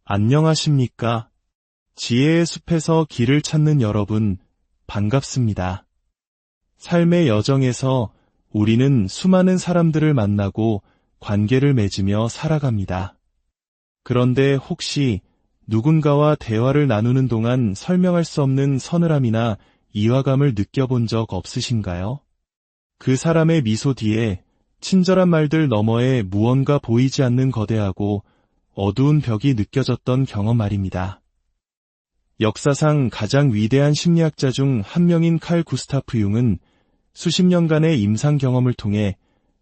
안녕하십니까? 지혜의 숲에서 길을 찾는 여러분, 반갑습니다. 삶의 여정에서 우리는 수많은 사람들을 만나고 관계를 맺으며 살아갑니다. 그런데 혹시 누군가와 대화를 나누는 동안 설명할 수 없는 서늘함이나 이화감을 느껴본 적 없으신가요? 그 사람의 미소 뒤에 친절한 말들 너머에 무언가 보이지 않는 거대하고 어두운 벽이 느껴졌던 경험 말입니다. 역사상 가장 위대한 심리학자 중 한 명인 칼 구스타프 융은 수십 년간의 임상 경험을 통해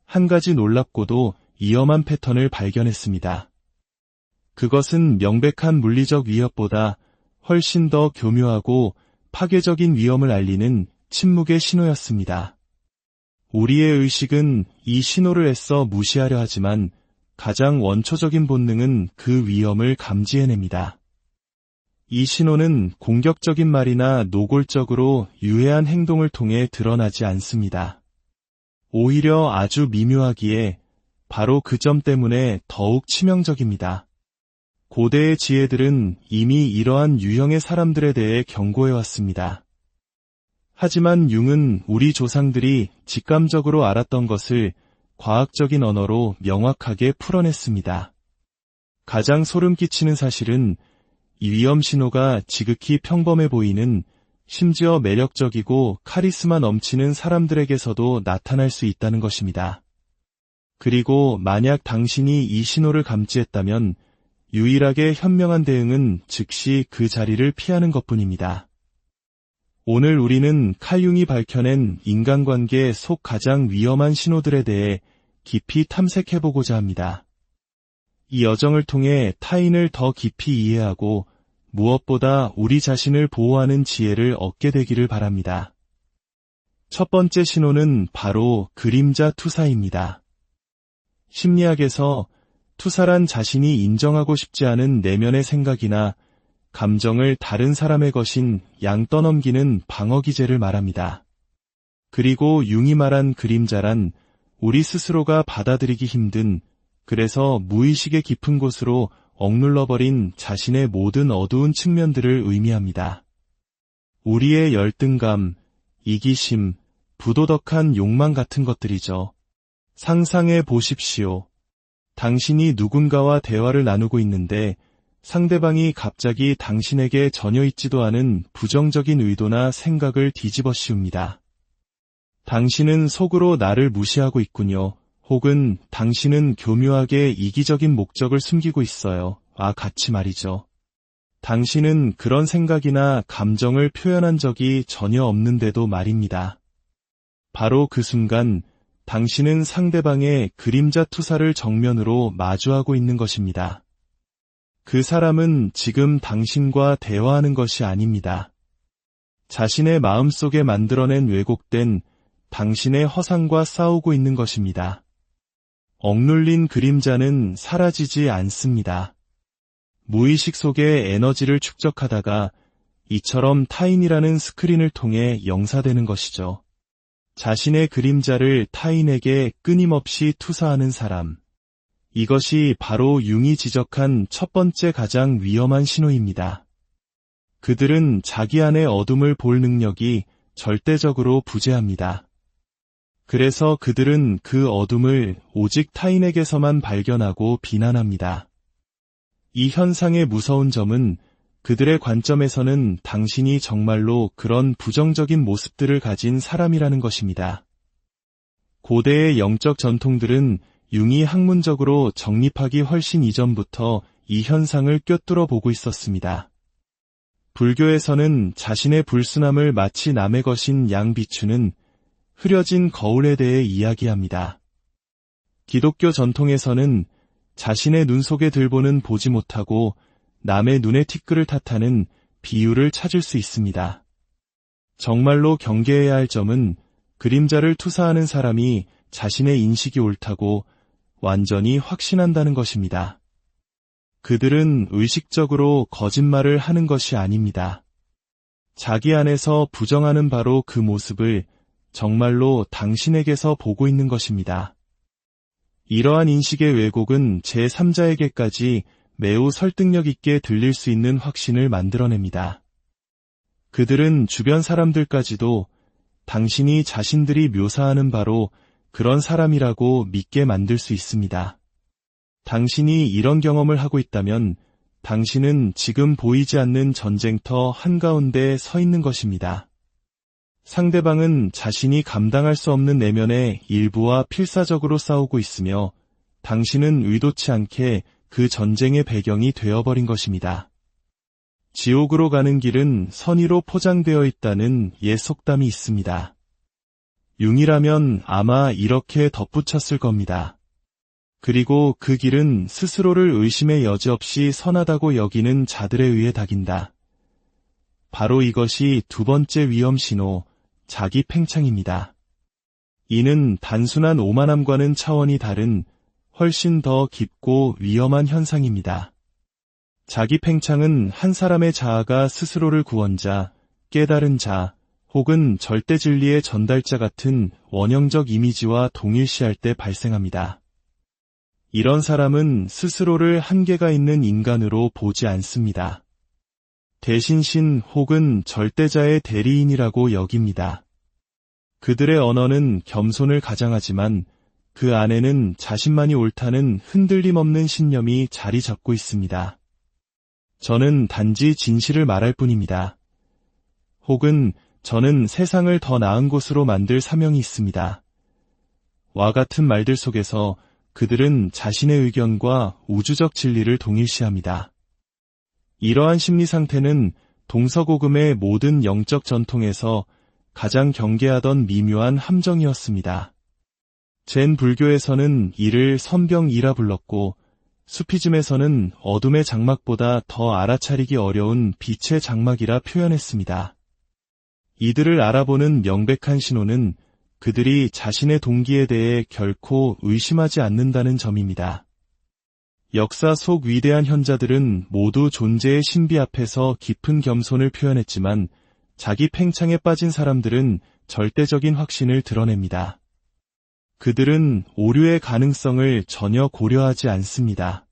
한 가지 놀랍고도 위험한 패턴을 발견했습니다. 그것은 명백한 물리적 위협보다 훨씬 더 교묘하고 파괴적인 위험을 알리는 침묵의 신호였습니다. 우리의 의식은 이 신호를 애써 무시하려 하지만 가장 원초적인 본능은 그 위험을 감지해냅니다. 이 신호는 공격적인 말이나 노골적으로 유해한 행동을 통해 드러나지 않습니다. 오히려 아주 미묘하기에 바로 그 점 때문에 더욱 치명적입니다. 고대의 지혜들은 이미 이러한 유형의 사람들에 대해 경고해왔습니다. 하지만 융은 우리 조상들이 직감적으로 알았던 것을 과학적인 언어로 명확하게 풀어냈습니다. 가장 소름 끼치는 사실은 이 위험 신호가 지극히 평범해 보이는, 심지어 매력적이고 카리스마 넘치는 사람들에게서도 나타날 수 있다는 것입니다. 그리고 만약 당신이 이 신호를 감지했다면 유일하게 현명한 대응은 즉시 그 자리를 피하는 것뿐입니다. 오늘 우리는 칼 융이 밝혀낸 인간관계 속 가장 위험한 신호들에 대해 깊이 탐색해보고자 합니다. 이 여정을 통해 타인을 더 깊이 이해하고 무엇보다 우리 자신을 보호하는 지혜를 얻게 되기를 바랍니다. 첫 번째 신호는 바로 그림자 투사입니다. 심리학에서 투사란 자신이 인정하고 싶지 않은 내면의 생각이나 감정을 다른 사람의 것인 양 떠넘기는 방어 기제를 말합니다. 그리고 융이 말한 그림자란 우리 스스로가 받아들이기 힘든, 그래서 무의식의 깊은 곳으로 억눌러버린 자신의 모든 어두운 측면들을 의미합니다. 우리의 열등감, 이기심, 부도덕한 욕망 같은 것들이죠. 상상해 보십시오. 당신이 누군가와 대화를 나누고 있는데 상대방이 갑자기 당신에게 전혀 있지도 않은 부정적인 의도나 생각을 뒤집어 씌웁니다. 당신은 속으로 나를 무시하고 있군요. 혹은 당신은 교묘하게 이기적인 목적을 숨기고 있어요. 같이 말이죠. 당신은 그런 생각이나 감정을 표현한 적이 전혀 없는데도 말입니다. 바로 그 순간 당신은 상대방의 그림자 투사를 정면으로 마주하고 있는 것입니다. 그 사람은 지금 당신과 대화하는 것이 아닙니다. 자신의 마음속에 만들어낸 왜곡된 당신의 허상과 싸우고 있는 것입니다. 억눌린 그림자는 사라지지 않습니다. 무의식 속에 에너지를 축적하다가 이처럼 타인이라는 스크린을 통해 영사되는 것이죠. 자신의 그림자를 타인에게 끊임없이 투사하는 사람. 이것이 바로 융이 지적한 첫 번째 가장 위험한 신호입니다. 그들은 자기 안의 어둠을 볼 능력이 절대적으로 부재합니다. 그래서 그들은 그 어둠을 오직 타인에게서만 발견하고 비난합니다. 이 현상의 무서운 점은 그들의 관점에서는 당신이 정말로 그런 부정적인 모습들을 가진 사람이라는 것입니다. 고대의 영적 전통들은 융이 학문적으로 정립하기 훨씬 이전부터 이 현상을 꿰뚫어 보고 있었습니다. 불교에서는 자신의 불순함을 마치 남의 것인 양 비추는 흐려진 거울에 대해 이야기합니다. 기독교 전통에서는 자신의 눈 속에 들보는 보지 못하고 남의 눈에 티끌을 탓하는 비유를 찾을 수 있습니다. 정말로 경계해야 할 점은 그림자를 투사하는 사람이 자신의 인식이 옳다고 완전히 확신한다는 것입니다. 그들은 의식적으로 거짓말을 하는 것이 아닙니다. 자기 안에서 부정하는 바로 그 모습을 정말로 당신에게서 보고 있는 것입니다. 이러한 인식의 왜곡은 제3자에게까지 매우 설득력 있게 들릴 수 있는 확신을 만들어냅니다. 그들은 주변 사람들까지도 당신이 자신들이 묘사하는 바로 그런 사람이라고 믿게 만들 수 있습니다. 당신이 이런 경험을 하고 있다면 당신은 지금 보이지 않는 전쟁터 한가운데 서 있는 것입니다. 상대방은 자신이 감당할 수 없는 내면의 일부와 필사적으로 싸우고 있으며 당신은 의도치 않게 그 전쟁의 배경이 되어버린 것입니다. 지옥으로 가는 길은 선의로 포장되어 있다는 옛 속담이 있습니다. 융이라면 아마 이렇게 덧붙였을 겁니다. 그리고 그 길은 스스로를 의심의 여지 없이 선하다고 여기는 자들에 의해 닥인다. 바로 이것이 두 번째 위험 신호, 자기 팽창입니다. 이는 단순한 오만함과는 차원이 다른 훨씬 더 깊고 위험한 현상입니다. 자기 팽창은 한 사람의 자아가 스스로를 구원자, 깨달은 자, 혹은 절대 진리의 전달자 같은 원형적 이미지와 동일시할 때 발생합니다. 이런 사람은 스스로를 한계가 있는 인간으로 보지 않습니다. 대신 신 혹은 절대자의 대리인이라고 여깁니다. 그들의 언어는 겸손을 가장하지만 그 안에는 자신만이 옳다는 흔들림 없는 신념이 자리 잡고 있습니다. 저는 단지 진실을 말할 뿐입니다. 혹은 저는 세상을 더 나은 곳으로 만들 사명이 있습니다. 와 같은 말들 속에서 그들은 자신의 의견과 우주적 진리를 동일시합니다. 이러한 심리 상태는 동서고금의 모든 영적 전통에서 가장 경계하던 미묘한 함정이었습니다. 젠 불교에서는 이를 선병이라 불렀고 수피즘에서는 어둠의 장막보다 더 알아차리기 어려운 빛의 장막이라 표현했습니다. 이들을 알아보는 명백한 신호는 그들이 자신의 동기에 대해 결코 의심하지 않는다는 점입니다. 역사 속 위대한 현자들은 모두 존재의 신비 앞에서 깊은 겸손을 표현했지만 자기 팽창에 빠진 사람들은 절대적인 확신을 드러냅니다. 그들은 오류의 가능성을 전혀 고려하지 않습니다.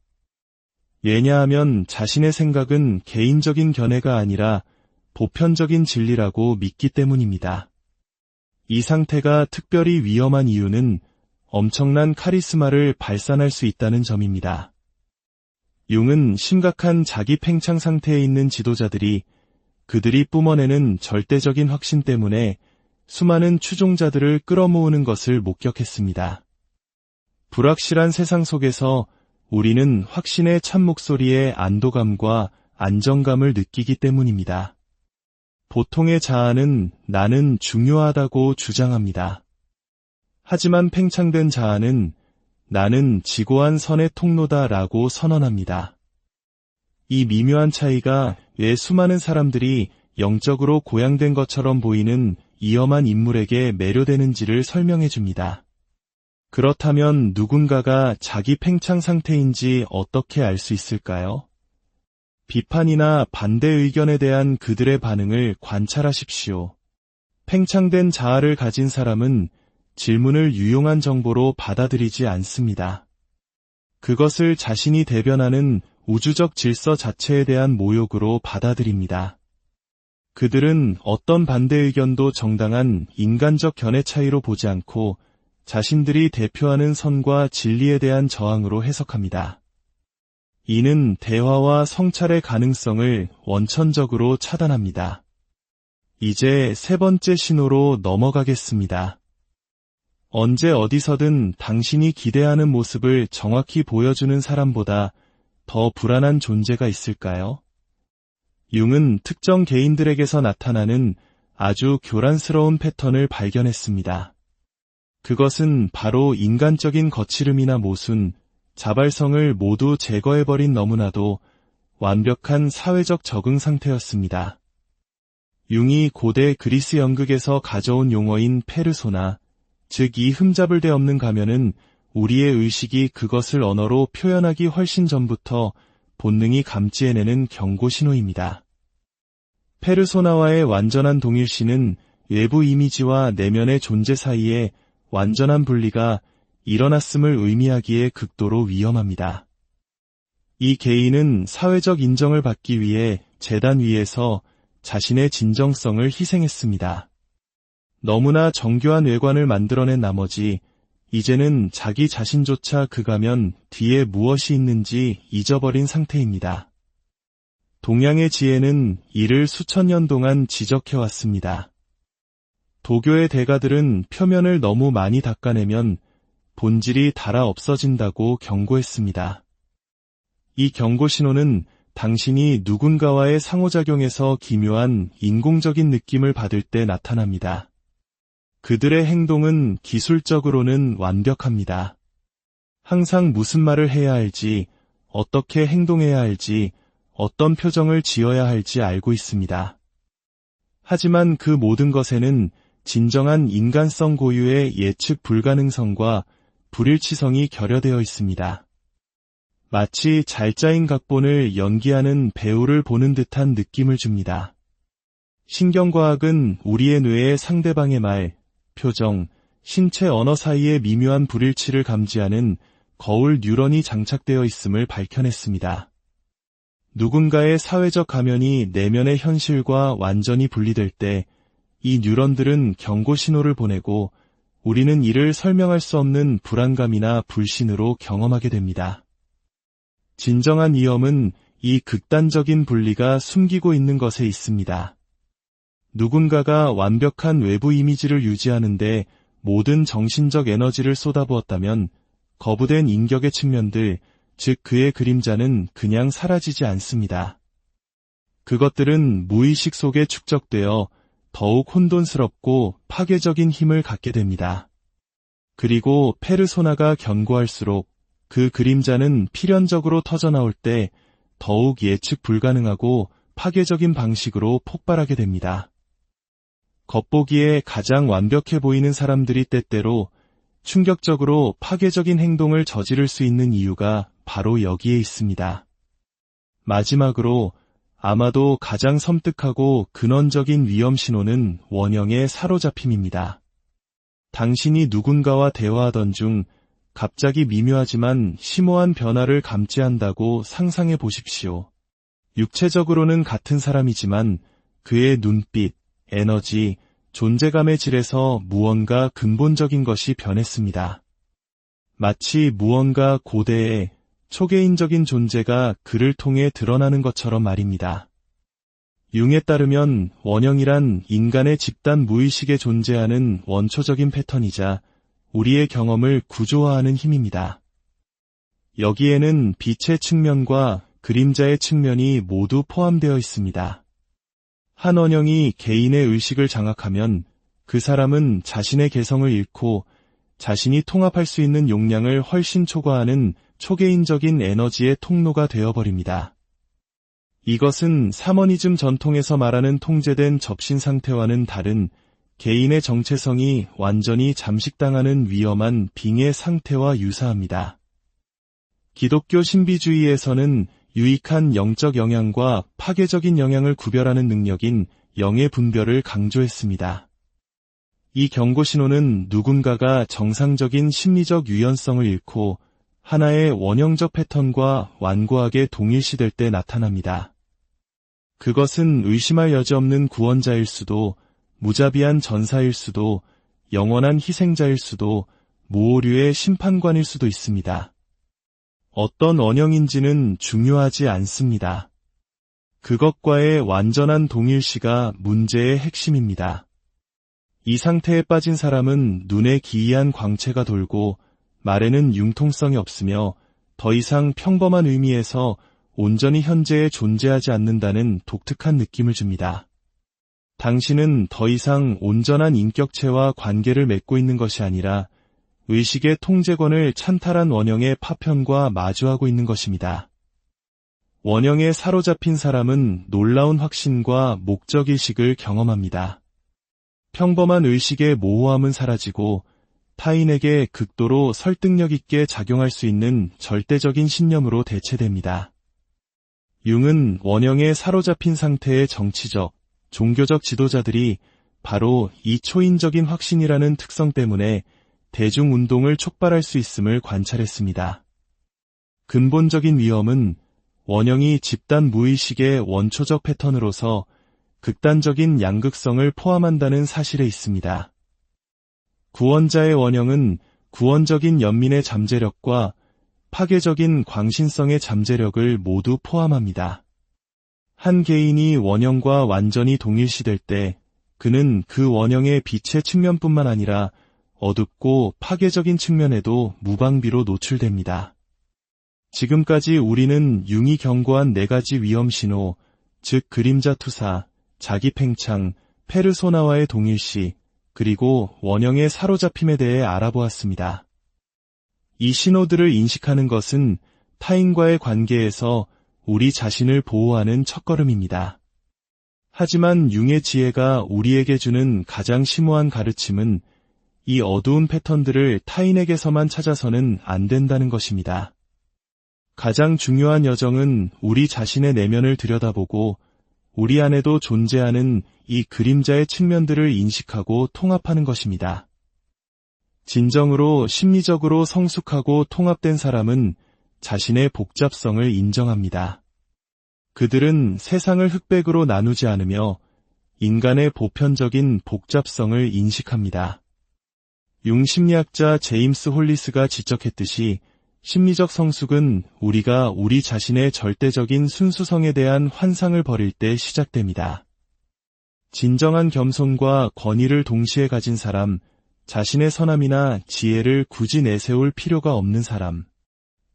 왜냐하면 자신의 생각은 개인적인 견해가 아니라 보편적인 진리라고 믿기 때문입니다. 이 상태가 특별히 위험한 이유는 엄청난 카리스마를 발산할 수 있다는 점입니다. 융은 심각한 자기 팽창 상태에 있는 지도자들이 그들이 뿜어내는 절대적인 확신 때문에 수많은 추종자들을 끌어모으는 것을 목격했습니다. 불확실한 세상 속에서 우리는 확신의 참 목소리에 안도감과 안정감을 느끼기 때문입니다. 보통의 자아는 나는 중요하다고 주장합니다. 하지만 팽창된 자아는 나는 지고한 선의 통로다라고 선언합니다. 이 미묘한 차이가 왜 수많은 사람들이 영적으로 고양된 것처럼 보이는 위험한 인물에게 매료되는지를 설명해 줍니다. 그렇다면 누군가가 자기 팽창 상태인지 어떻게 알 수 있을까요? 비판이나 반대 의견에 대한 그들의 반응을 관찰하십시오. 팽창된 자아를 가진 사람은 질문을 유용한 정보로 받아들이지 않습니다. 그것을 자신이 대변하는 우주적 질서 자체에 대한 모욕으로 받아들입니다. 그들은 어떤 반대 의견도 정당한 인간적 견해 차이로 보지 않고 자신들이 대표하는 선과 진리에 대한 저항으로 해석합니다. 이는 대화와 성찰의 가능성을 원천적으로 차단합니다. 이제 세 번째 신호로 넘어가겠습니다. 언제 어디서든 당신이 기대하는 모습을 정확히 보여주는 사람보다 더 불안한 존재가 있을까요? 융은 특정 개인들에게서 나타나는 아주 교란스러운 패턴을 발견했습니다. 그것은 바로 인간적인 거칠음이나 모순, 자발성을 모두 제거해버린 너무나도 완벽한 사회적 적응 상태였습니다. 융이 고대 그리스 연극에서 가져온 용어인 페르소나, 즉 이 흠잡을 데 없는 가면은 우리의 의식이 그것을 언어로 표현하기 훨씬 전부터 본능이 감지해내는 경고 신호입니다. 페르소나와의 완전한 동일시는 외부 이미지와 내면의 존재 사이에 완전한 분리가 일어났음을 의미하기에 극도로 위험합니다. 이 개인은 사회적 인정을 받기 위해 제단 위에서 자신의 진정성을 희생했습니다. 너무나 정교한 외관을 만들어낸 나머지 이제는 자기 자신조차 그 가면 뒤에 무엇이 있는지 잊어버린 상태입니다. 동양의 지혜는 이를 수천 년 동안 지적해왔습니다. 도교의 대가들은 표면을 너무 많이 닦아내면 본질이 닳아 없어진다고 경고했습니다. 이 경고 신호는 당신이 누군가와의 상호작용에서 기묘한 인공적인 느낌을 받을 때 나타납니다. 그들의 행동은 기술적으로는 완벽합니다. 항상 무슨 말을 해야 할지, 어떻게 행동해야 할지, 어떤 표정을 지어야 할지 알고 있습니다. 하지만 그 모든 것에는 진정한 인간성 고유의 예측 불가능성과 불일치성이 결여되어 있습니다. 마치 잘 짜인 각본을 연기하는 배우를 보는 듯한 느낌을 줍니다. 신경과학은 우리의 뇌에 상대방의 말, 표정, 신체 언어 사이의 미묘한 불일치를 감지하는 거울 뉴런이 장착되어 있음을 밝혀냈습니다. 누군가의 사회적 가면이 내면의 현실과 완전히 분리될 때 이 뉴런들은 경고 신호를 보내고 우리는 이를 설명할 수 없는 불안감이나 불신으로 경험하게 됩니다. 진정한 위험은 이 극단적인 분리가 숨기고 있는 것에 있습니다. 누군가가 완벽한 외부 이미지를 유지하는데 모든 정신적 에너지를 쏟아부었다면 거부된 인격의 측면들, 즉 그의 그림자는 그냥 사라지지 않습니다. 그것들은 무의식 속에 축적되어 더욱 혼돈스럽고 파괴적인 힘을 갖게 됩니다. 그리고 페르소나가 견고할수록 그 그림자는 필연적으로 터져나올 때 더욱 예측 불가능하고 파괴적인 방식으로 폭발하게 됩니다. 겉보기에 가장 완벽해 보이는 사람들이 때때로 충격적으로 파괴적인 행동을 저지를 수 있는 이유가 바로 여기에 있습니다. 마지막으로 아마도 가장 섬뜩하고 근원적인 위험 신호는 원형의 사로잡힘입니다. 당신이 누군가와 대화하던 중 갑자기 미묘하지만 심오한 변화를 감지한다고 상상해 보십시오. 육체적으로는 같은 사람이지만 그의 눈빛, 에너지, 존재감의 질에서 무언가 근본적인 것이 변했습니다. 마치 무언가 고대의 초개인적인 존재가 그를 통해 드러나는 것처럼 말입니다. 융에 따르면 원형이란 인간의 집단 무의식에 존재하는 원초적인 패턴이자 우리의 경험을 구조화하는 힘입니다. 여기에는 빛의 측면과 그림자의 측면이 모두 포함되어 있습니다. 한 원형이 개인의 의식을 장악하면 그 사람은 자신의 개성을 잃고 자신이 통합할 수 있는 용량을 훨씬 초과하는 초개인적인 에너지의 통로가 되어버립니다. 이것은 사머니즘 전통에서 말하는 통제된 접신 상태와는 다른 개인의 정체성이 완전히 잠식당하는 위험한 빙의 상태와 유사합니다. 기독교 신비주의에서는 유익한 영적 영향과 파괴적인 영향을 구별하는 능력인 영의 분별을 강조했습니다. 이 경고 신호는 누군가가 정상적인 심리적 유연성을 잃고 하나의 원형적 패턴과 완고하게 동일시될 때 나타납니다. 그것은 의심할 여지 없는 구원자일 수도, 무자비한 전사일 수도, 영원한 희생자일 수도, 무오류의 심판관일 수도 있습니다. 어떤 원형인지는 중요하지 않습니다. 그것과의 완전한 동일시가 문제의 핵심입니다. 이 상태에 빠진 사람은 눈에 기이한 광채가 돌고 말에는 융통성이 없으며 더 이상 평범한 의미에서 온전히 현재에 존재하지 않는다는 독특한 느낌을 줍니다. 당신은 더 이상 온전한 인격체와 관계를 맺고 있는 것이 아니라 의식의 통제권을 찬탈한 원형의 파편과 마주하고 있는 것입니다. 원형에 사로잡힌 사람은 놀라운 확신과 목적의식을 경험합니다. 평범한 의식의 모호함은 사라지고 타인에게 극도로 설득력 있게 작용할 수 있는 절대적인 신념으로 대체됩니다. 융은 원형에 사로잡힌 상태의 정치적, 종교적 지도자들이 바로 이 초인적인 확신이라는 특성 때문에 대중운동을 촉발할 수 있음을 관찰했습니다. 근본적인 위험은 원형이 집단 무의식의 원초적 패턴으로서 극단적인 양극성을 포함한다는 사실에 있습니다. 구원자의 원형은 구원적인 연민의 잠재력과 파괴적인 광신성의 잠재력을 모두 포함합니다. 한 개인이 원형과 완전히 동일시될 때 그는 그 원형의 빛의 측면뿐만 아니라 어둡고 파괴적인 측면에도 무방비로 노출됩니다. 지금까지 우리는 융이 경고한 4가지 위험 신호, 즉 그림자 투사, 자기 팽창, 페르소나와의 동일시, 그리고 원형의 사로잡힘에 대해 알아보았습니다. 이 신호들을 인식하는 것은 타인과의 관계에서 우리 자신을 보호하는 첫걸음입니다. 하지만 융의 지혜가 우리에게 주는 가장 심오한 가르침은 이 어두운 패턴들을 타인에게서만 찾아서는 안 된다는 것입니다. 가장 중요한 여정은 우리 자신의 내면을 들여다보고 우리 안에도 존재하는 이 그림자의 측면들을 인식하고 통합하는 것입니다. 진정으로 심리적으로 성숙하고 통합된 사람은 자신의 복잡성을 인정합니다. 그들은 세상을 흑백으로 나누지 않으며 인간의 보편적인 복잡성을 인식합니다. 융 심리학자 제임스 홀리스가 지적했듯이 심리적 성숙은 우리가 우리 자신의 절대적인 순수성에 대한 환상을 버릴 때 시작됩니다. 진정한 겸손과 권위를 동시에 가진 사람, 자신의 선함이나 지혜를 굳이 내세울 필요가 없는 사람,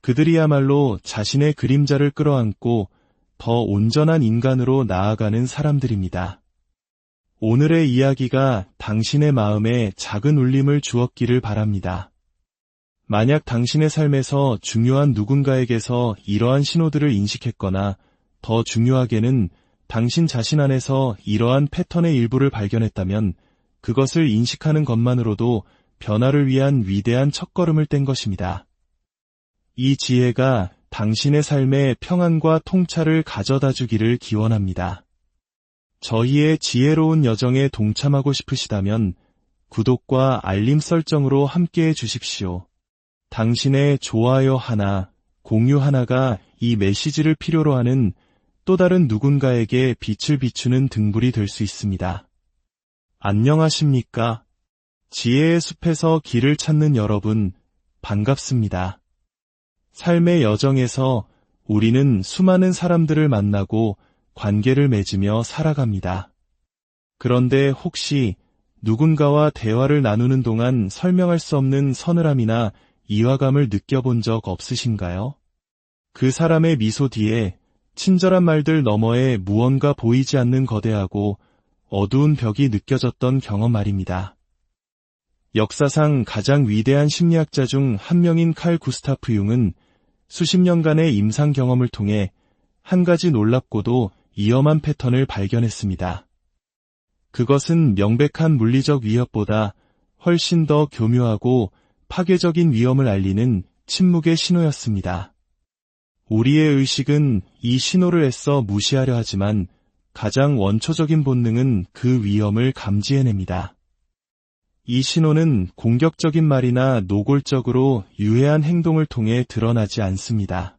그들이야말로 자신의 그림자를 끌어안고 더 온전한 인간으로 나아가는 사람들입니다. 오늘의 이야기가 당신의 마음에 작은 울림을 주었기를 바랍니다. 만약 당신의 삶에서 중요한 누군가에게서 이러한 신호들을 인식했거나 더 중요하게는 당신 자신 안에서 이러한 패턴의 일부를 발견했다면 그것을 인식하는 것만으로도 변화를 위한 위대한 첫걸음을 뗀 것입니다. 이 지혜가 당신의 삶에 평안과 통찰을 가져다 주기를 기원합니다. 저희의 지혜로운 여정에 동참하고 싶으시다면 구독과 알림 설정으로 함께해 주십시오. 당신의 좋아요 하나, 공유 하나가 이 메시지를 필요로 하는 또 다른 누군가에게 빛을 비추는 등불이 될 수 있습니다. 안녕하십니까? 지혜의 숲에서 길을 찾는 여러분, 반갑습니다. 삶의 여정에서 우리는 수많은 사람들을 만나고 관계를 맺으며 살아갑니다. 그런데 혹시 누군가와 대화를 나누는 동안 설명할 수 없는 서늘함이나 이화감을 느껴본 적 없으신가요? 그 사람의 미소 뒤에 친절한 말들 너머에 무언가 보이지 않는 거대하고 어두운 벽이 느껴졌던 경험 말입니다. 역사상 가장 위대한 심리학자 중 한 명인 칼 구스타프 융은 수십 년간의 임상 경험을 통해 한 가지 놀랍고도 위험한 패턴을 발견했습니다. 그것은 명백한 물리적 위협보다 훨씬 더 교묘하고 파괴적인 위험을 알리는 침묵의 신호였습니다. 우리의 의식은 이 신호를 애써 무시하려 하지만 가장 원초적인 본능은 그 위험을 감지해냅니다. 이 신호는 공격적인 말이나 노골적으로 유해한 행동을 통해 드러나지 않습니다.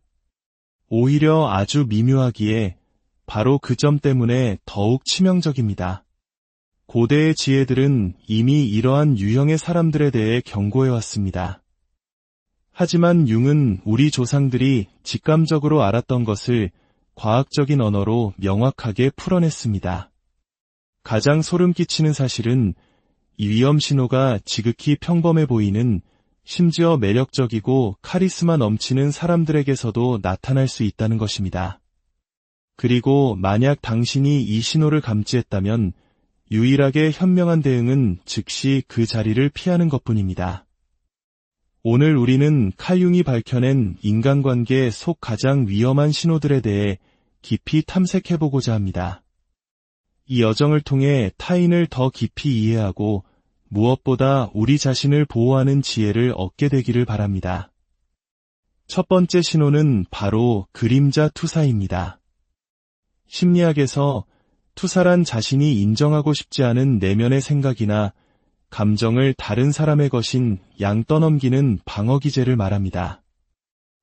오히려 아주 미묘하기에 바로 그 점 때문에 더욱 치명적입니다. 고대의 지혜들은 이미 이러한 유형의 사람들에 대해 경고해왔습니다. 하지만 융은 우리 조상들이 직감적으로 알았던 것을 과학적인 언어로 명확하게 풀어냈습니다. 가장 소름 끼치는 사실은 이 위험 신호가 지극히 평범해 보이는, 심지어 매력적이고 카리스마 넘치는 사람들에게서도 나타날 수 있다는 것입니다. 그리고 만약 당신이 이 신호를 감지했다면 유일하게 현명한 대응은 즉시 그 자리를 피하는 것뿐입니다. 오늘 우리는 칼 융이 밝혀낸 인간관계 속 가장 위험한 신호들에 대해 깊이 탐색해보고자 합니다. 이 여정을 통해 타인을 더 깊이 이해하고 무엇보다 우리 자신을 보호하는 지혜를 얻게 되기를 바랍니다. 첫 번째 신호는 바로 그림자 투사입니다. 심리학에서 투사란 자신이 인정하고 싶지 않은 내면의 생각이나 감정을 다른 사람의 것인 양 떠넘기는 방어 기제를 말합니다.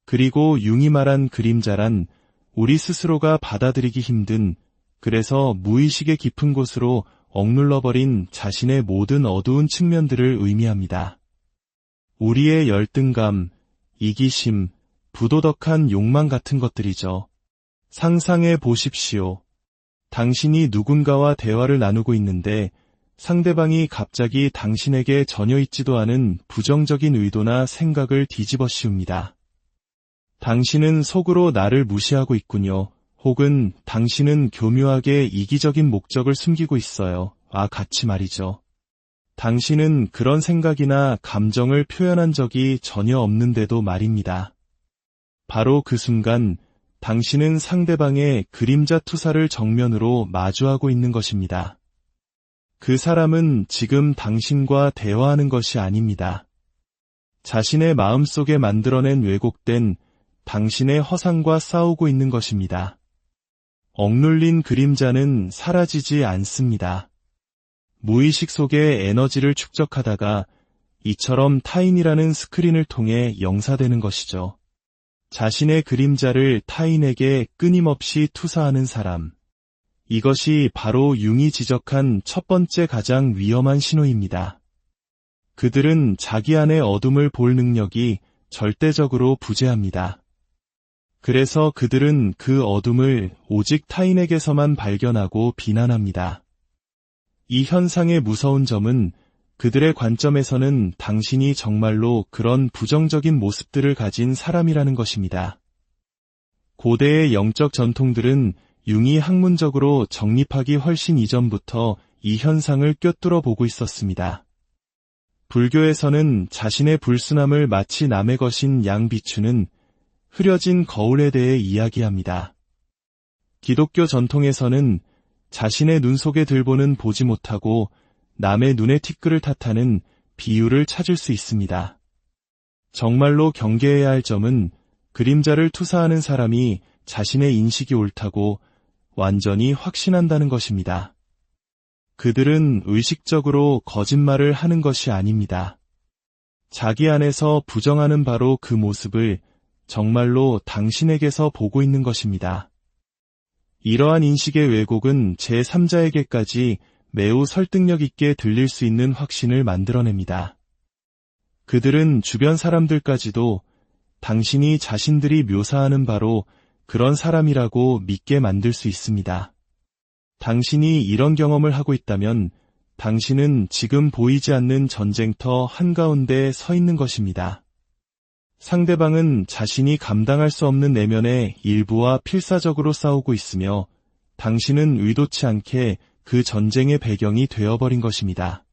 그리고 융이 말한 그림자란 우리 스스로가 받아들이기 힘든, 그래서 무의식의 깊은 곳으로 억눌러버린 자신의 모든 어두운 측면들을 의미합니다. 우리의 열등감, 이기심, 부도덕한 욕망 같은 것들이죠. 상상해 보십시오. 당신이 누군가와 대화를 나누고 있는데 상대방이 갑자기 당신에게 전혀 있지도 않은 부정적인 의도나 생각을 뒤집어 씌웁니다. 당신은 속으로 나를 무시하고 있군요. 혹은 당신은 교묘하게 이기적인 목적을 숨기고 있어요. 같이 말이죠. 당신은 그런 생각이나 감정을 표현한 적이 전혀 없는데도 말입니다. 바로 그 순간 당신은 상대방의 그림자 투사를 정면으로 마주하고 있는 것입니다. 그 사람은 지금 당신과 대화하는 것이 아닙니다. 자신의 마음속에 만들어낸 왜곡된 당신의 허상과 싸우고 있는 것입니다. 억눌린 그림자는 사라지지 않습니다. 무의식 속에 에너지를 축적하다가 이처럼 타인이라는 스크린을 통해 영사되는 것이죠. 자신의 그림자를 타인에게 끊임없이 투사하는 사람. 이것이 바로 융이 지적한 첫 번째 가장 위험한 신호입니다. 그들은 자기 안의 어둠을 볼 능력이 절대적으로 부재합니다. 그래서 그들은 그 어둠을 오직 타인에게서만 발견하고 비난합니다. 이 현상의 무서운 점은 그들의 관점에서는 당신이 정말로 그런 부정적인 모습들을 가진 사람이라는 것입니다. 고대의 영적 전통들은 융이 학문적으로 정립하기 훨씬 이전부터 이 현상을 꿰뚫어 보고 있었습니다. 불교에서는 자신의 불순함을 마치 남의 것인 양 비추는 흐려진 거울에 대해 이야기합니다. 기독교 전통에서는 자신의 눈 속에 들보는 보지 못하고 남의 눈에 티끌을 탓하는 비유를 찾을 수 있습니다. 정말로 경계해야 할 점은 그림자를 투사하는 사람이 자신의 인식이 옳다고 완전히 확신한다는 것입니다. 그들은 의식적으로 거짓말을 하는 것이 아닙니다. 자기 안에서 부정하는 바로 그 모습을 정말로 당신에게서 보고 있는 것입니다. 이러한 인식의 왜곡은 제3자에게까지 매우 설득력 있게 들릴 수 있는 확신을 만들어냅니다. 그들은 주변 사람들까지도 당신이 자신들이 묘사하는 바로 그런 사람이라고 믿게 만들 수 있습니다. 당신이 이런 경험을 하고 있다면 당신은 지금 보이지 않는 전쟁터 한가운데 서 있는 것입니다. 상대방은 자신이 감당할 수 없는 내면의 일부와 필사적으로 싸우고 있으며 당신은 의도치 않게 그 전쟁의 배경이 되어버린 것입니다.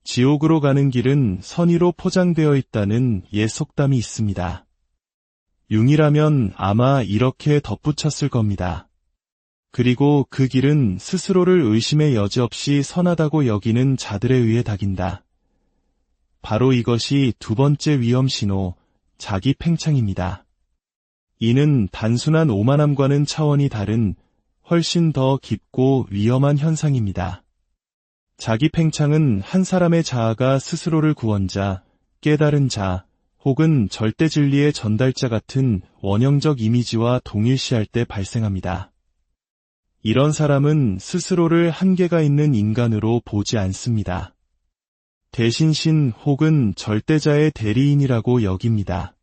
지옥으로 가는 길은 선의로 포장되어 있다는 옛 속담이 있습니다. 융이라면 아마 이렇게 덧붙였을 겁니다. 그리고 그 길은 스스로를 의심의 여지 없이 선하다고 여기는 자들에 의해 닥인다. 바로 이것이 두 번째 위험 신호, 자기 팽창입니다. 이는 단순한 오만함과는 차원이 다른 훨씬 더 깊고 위험한 현상입니다. 자기 팽창은 한 사람의 자아가 스스로를 구원자, 깨달은 자, 혹은 절대 진리의 전달자 같은 원형적 이미지와 동일시할 때 발생합니다. 이런 사람은 스스로를 한계가 있는 인간으로 보지 않습니다. 대신 신 혹은 절대자의 대리인이라고 여깁니다.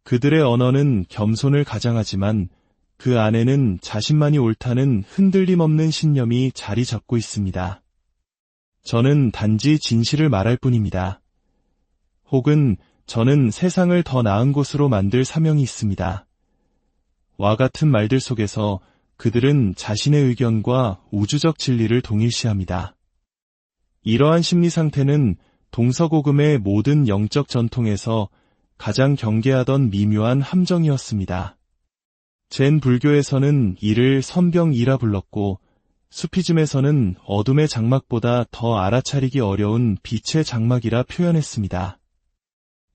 그들의 언어는 겸손을 가장하지만 그 안에는 자신만이 옳다는 흔들림 없는 신념이 자리 잡고 있습니다. 저는 단지 진실을 말할 뿐입니다. 혹은 저는 세상을 더 나은 곳으로 만들 사명이 있습니다. 와 같은 말들 속에서 그들은 자신의 의견과 우주적 진리를 동일시합니다. 이러한 심리 상태는 동서고금의 모든 영적 전통에서 가장 경계하던 미묘한 함정이었습니다. 젠 불교에서는 이를 선병이라 불렀고 수피즘에서는 어둠의 장막보다 더 알아차리기 어려운 빛의 장막이라 표현했습니다.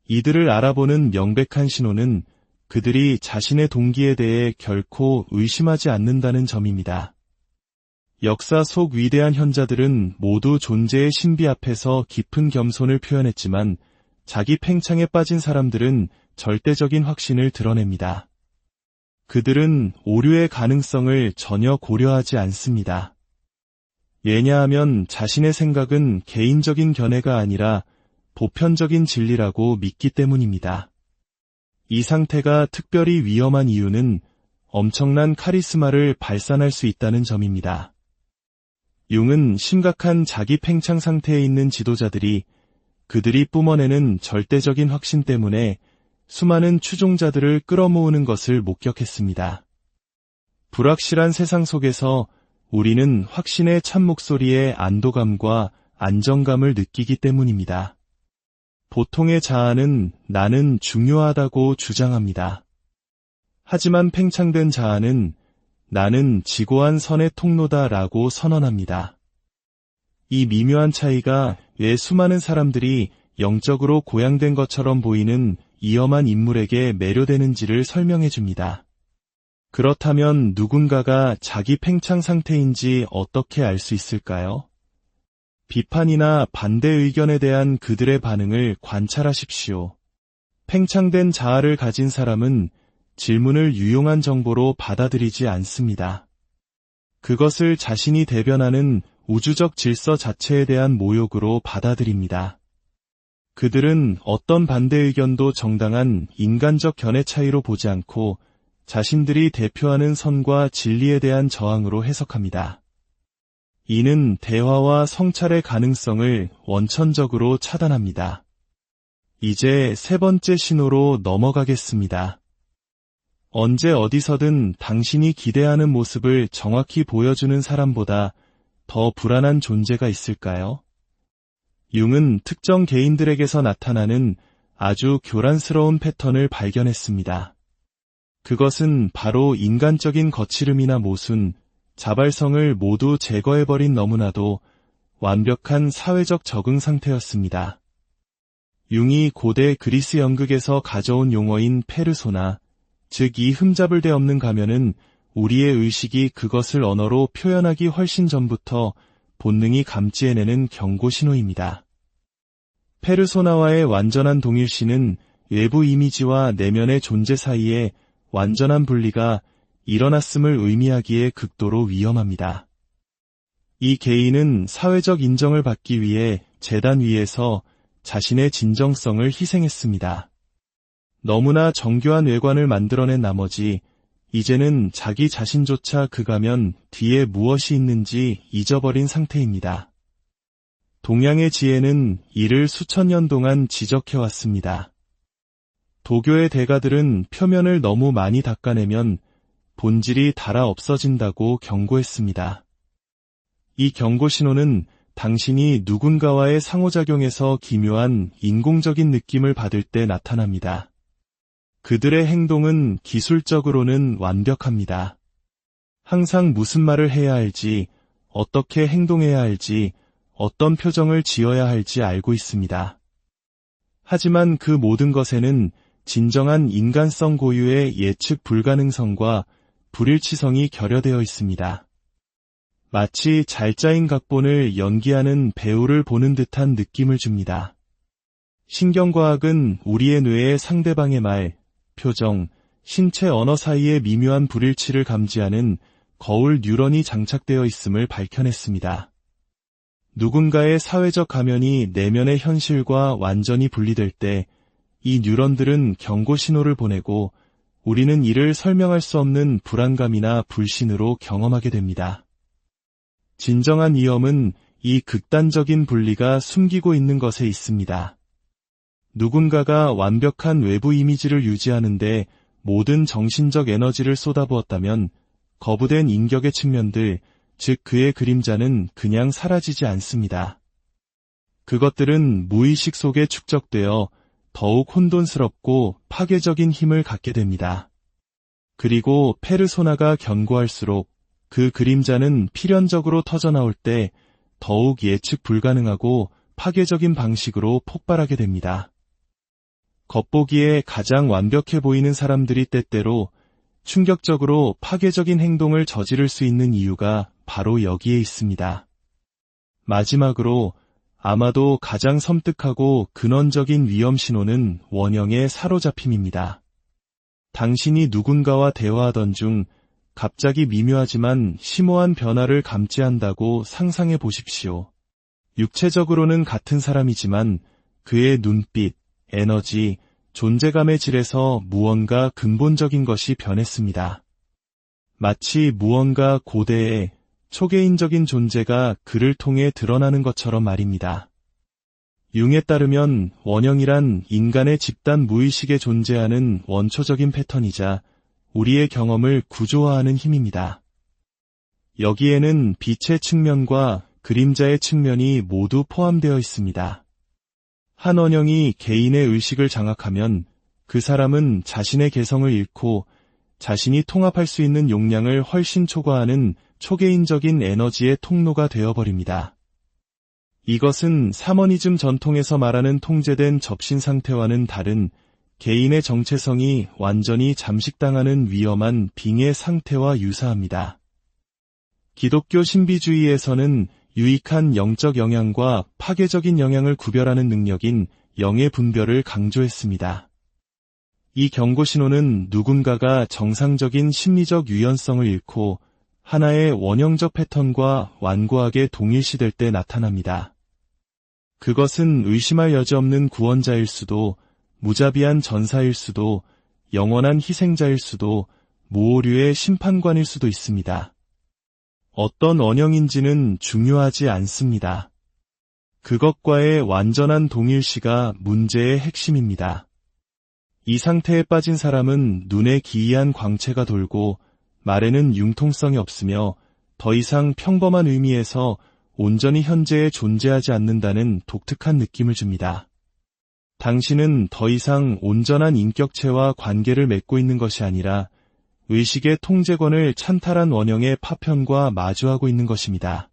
이들을 알아보는 명백한 신호는 그들이 자신의 동기에 대해 결코 의심하지 않는다는 점입니다. 역사 속 위대한 현자들은 모두 존재의 신비 앞에서 깊은 겸손을 표현했지만 자기 팽창에 빠진 사람들은 절대적인 확신을 드러냅니다. 그들은 오류의 가능성을 전혀 고려하지 않습니다. 왜냐하면 자신의 생각은 개인적인 견해가 아니라 보편적인 진리라고 믿기 때문입니다. 이 상태가 특별히 위험한 이유는 엄청난 카리스마를 발산할 수 있다는 점입니다. 융은 심각한 자기 팽창 상태에 있는 지도자들이 그들이 뿜어내는 절대적인 확신 때문에 수많은 추종자들을 끌어모으는 것을 목격했습니다. 불확실한 세상 속에서 우리는 확신의 참 목소리에 안도감과 안정감을 느끼기 때문입니다. 보통의 자아는 나는 중요하다고 주장합니다. 하지만 팽창된 자아는 나는 지고한 선의 통로다라고 선언합니다. 이 미묘한 차이가 왜 수많은 사람들이 영적으로 고양된 것처럼 보이는 위험한 인물에게 매료되는지를 설명해 줍니다. 그렇다면 누군가가 자기 팽창 상태인지 어떻게 알 수 있을까요? 비판이나 반대 의견에 대한 그들의 반응을 관찰하십시오. 팽창된 자아를 가진 사람은 질문을 유용한 정보로 받아들이지 않습니다. 그것을 자신이 대변하는 우주적 질서 자체에 대한 모욕으로 받아들입니다. 그들은 어떤 반대 의견도 정당한 인간적 견해 차이로 보지 않고 자신들이 대표하는 선과 진리에 대한 저항으로 해석합니다. 이는 대화와 성찰의 가능성을 원천적으로 차단합니다. 이제 세 번째 신호로 넘어가겠습니다. 언제 어디서든 당신이 기대하는 모습을 정확히 보여주는 사람보다 더 불안한 존재가 있을까요? 융은 특정 개인들에게서 나타나는 아주 교란스러운 패턴을 발견했습니다. 그것은 바로 인간적인 거칠음이나 모순, 자발성을 모두 제거해버린 너무나도 완벽한 사회적 적응 상태였습니다. 융이 고대 그리스 연극에서 가져온 용어인 페르소나, 즉 이 흠잡을 데 없는 가면은 우리의 의식이 그것을 언어로 표현하기 훨씬 전부터 본능이 감지해내는 경고 신호입니다. 페르소나와의 완전한 동일시는 외부 이미지와 내면의 존재 사이에 완전한 분리가 일어났음을 의미하기에 극도로 위험합니다. 이 개인은 사회적 인정을 받기 위해 제단 위에서 자신의 진정성을 희생했습니다. 너무나 정교한 외관을 만들어낸 나머지 이제는 자기 자신조차 그 가면 뒤에 무엇이 있는지 잊어버린 상태입니다. 동양의 지혜는 이를 수천 년 동안 지적해왔습니다. 도교의 대가들은 표면을 너무 많이 닦아내면 본질이 닳아 없어진다고 경고했습니다. 이 경고 신호는 당신이 누군가와의 상호작용에서 기묘한 인공적인 느낌을 받을 때 나타납니다. 그들의 행동은 기술적으로는 완벽합니다. 항상 무슨 말을 해야 할지, 어떻게 행동해야 할지, 어떤 표정을 지어야 할지 알고 있습니다. 하지만 그 모든 것에는 진정한 인간성 고유의 예측 불가능성과 불일치성이 결여되어 있습니다. 마치 잘 짜인 각본을 연기하는 배우를 보는 듯한 느낌을 줍니다. 신경과학은 우리의 뇌에 상대방의 말, 표정, 신체 언어 사이의 미묘한 불일치를 감지하는 거울 뉴런이 장착되어 있음을 밝혀냈습니다. 누군가의 사회적 가면이 내면의 현실과 완전히 분리될 때 이 뉴런들은 경고 신호를 보내고 우리는 이를 설명할 수 없는 불안감이나 불신으로 경험하게 됩니다. 진정한 위험은 이 극단적인 분리가 숨기고 있는 것에 있습니다. 누군가가 완벽한 외부 이미지를 유지하는데 모든 정신적 에너지를 쏟아부었다면 거부된 인격의 측면들, 즉 그의 그림자는 그냥 사라지지 않습니다. 그것들은 무의식 속에 축적되어 더욱 혼돈스럽고 파괴적인 힘을 갖게 됩니다. 그리고 페르소나가 견고할수록 그 그림자는 필연적으로 터져나올 때 더욱 예측 불가능하고 파괴적인 방식으로 폭발하게 됩니다. 겉보기에 가장 완벽해 보이는 사람들이 때때로 충격적으로 파괴적인 행동을 저지를 수 있는 이유가 바로 여기에 있습니다. 마지막으로 아마도 가장 섬뜩하고 근원적인 위험 신호는 원형의 사로잡힘입니다. 당신이 누군가와 대화하던 중 갑자기 미묘하지만 심오한 변화를 감지한다고 상상해 보십시오. 육체적으로는 같은 사람이지만 그의 눈빛, 에너지, 존재감의 질에서 무언가 근본적인 것이 변했습니다. 마치 무언가 고대의 초개인적인 존재가 그를 통해 드러나는 것처럼 말입니다. 융에 따르면 원형이란 인간의 집단 무의식에 존재하는 원초적인 패턴이자 우리의 경험을 구조화하는 힘입니다. 여기에는 빛의 측면과 그림자의 측면이 모두 포함되어 있습니다. 한 원형이 개인의 의식을 장악하면 그 사람은 자신의 개성을 잃고 자신이 통합할 수 있는 용량을 훨씬 초과하는 초개인적인 에너지의 통로가 되어버립니다. 이것은 사머니즘 전통에서 말하는 통제된 접신 상태와는 다른 개인의 정체성이 완전히 잠식당하는 위험한 빙의 상태와 유사합니다. 기독교 신비주의에서는 유익한 영적 영향과 파괴적인 영향을 구별하는 능력인 영의 분별을 강조했습니다. 이 경고신호는 누군가가 정상적인 심리적 유연성을 잃고 하나의 원형적 패턴과 완고하게 동일시될 때 나타납니다. 그것은 의심할 여지 없는 구원자일 수도, 무자비한 전사일 수도, 영원한 희생자일 수도, 무오류의 심판관일 수도 있습니다. 어떤 원형인지는 중요하지 않습니다. 그것과의 완전한 동일시가 문제의 핵심입니다. 이 상태에 빠진 사람은 눈에 기이한 광채가 돌고 말에는 융통성이 없으며 더 이상 평범한 의미에서 온전히 현재에 존재하지 않는다는 독특한 느낌을 줍니다. 당신은 더 이상 온전한 인격체와 관계를 맺고 있는 것이 아니라 의식의 통제권을 찬탈한 원형의 파편과 마주하고 있는 것입니다.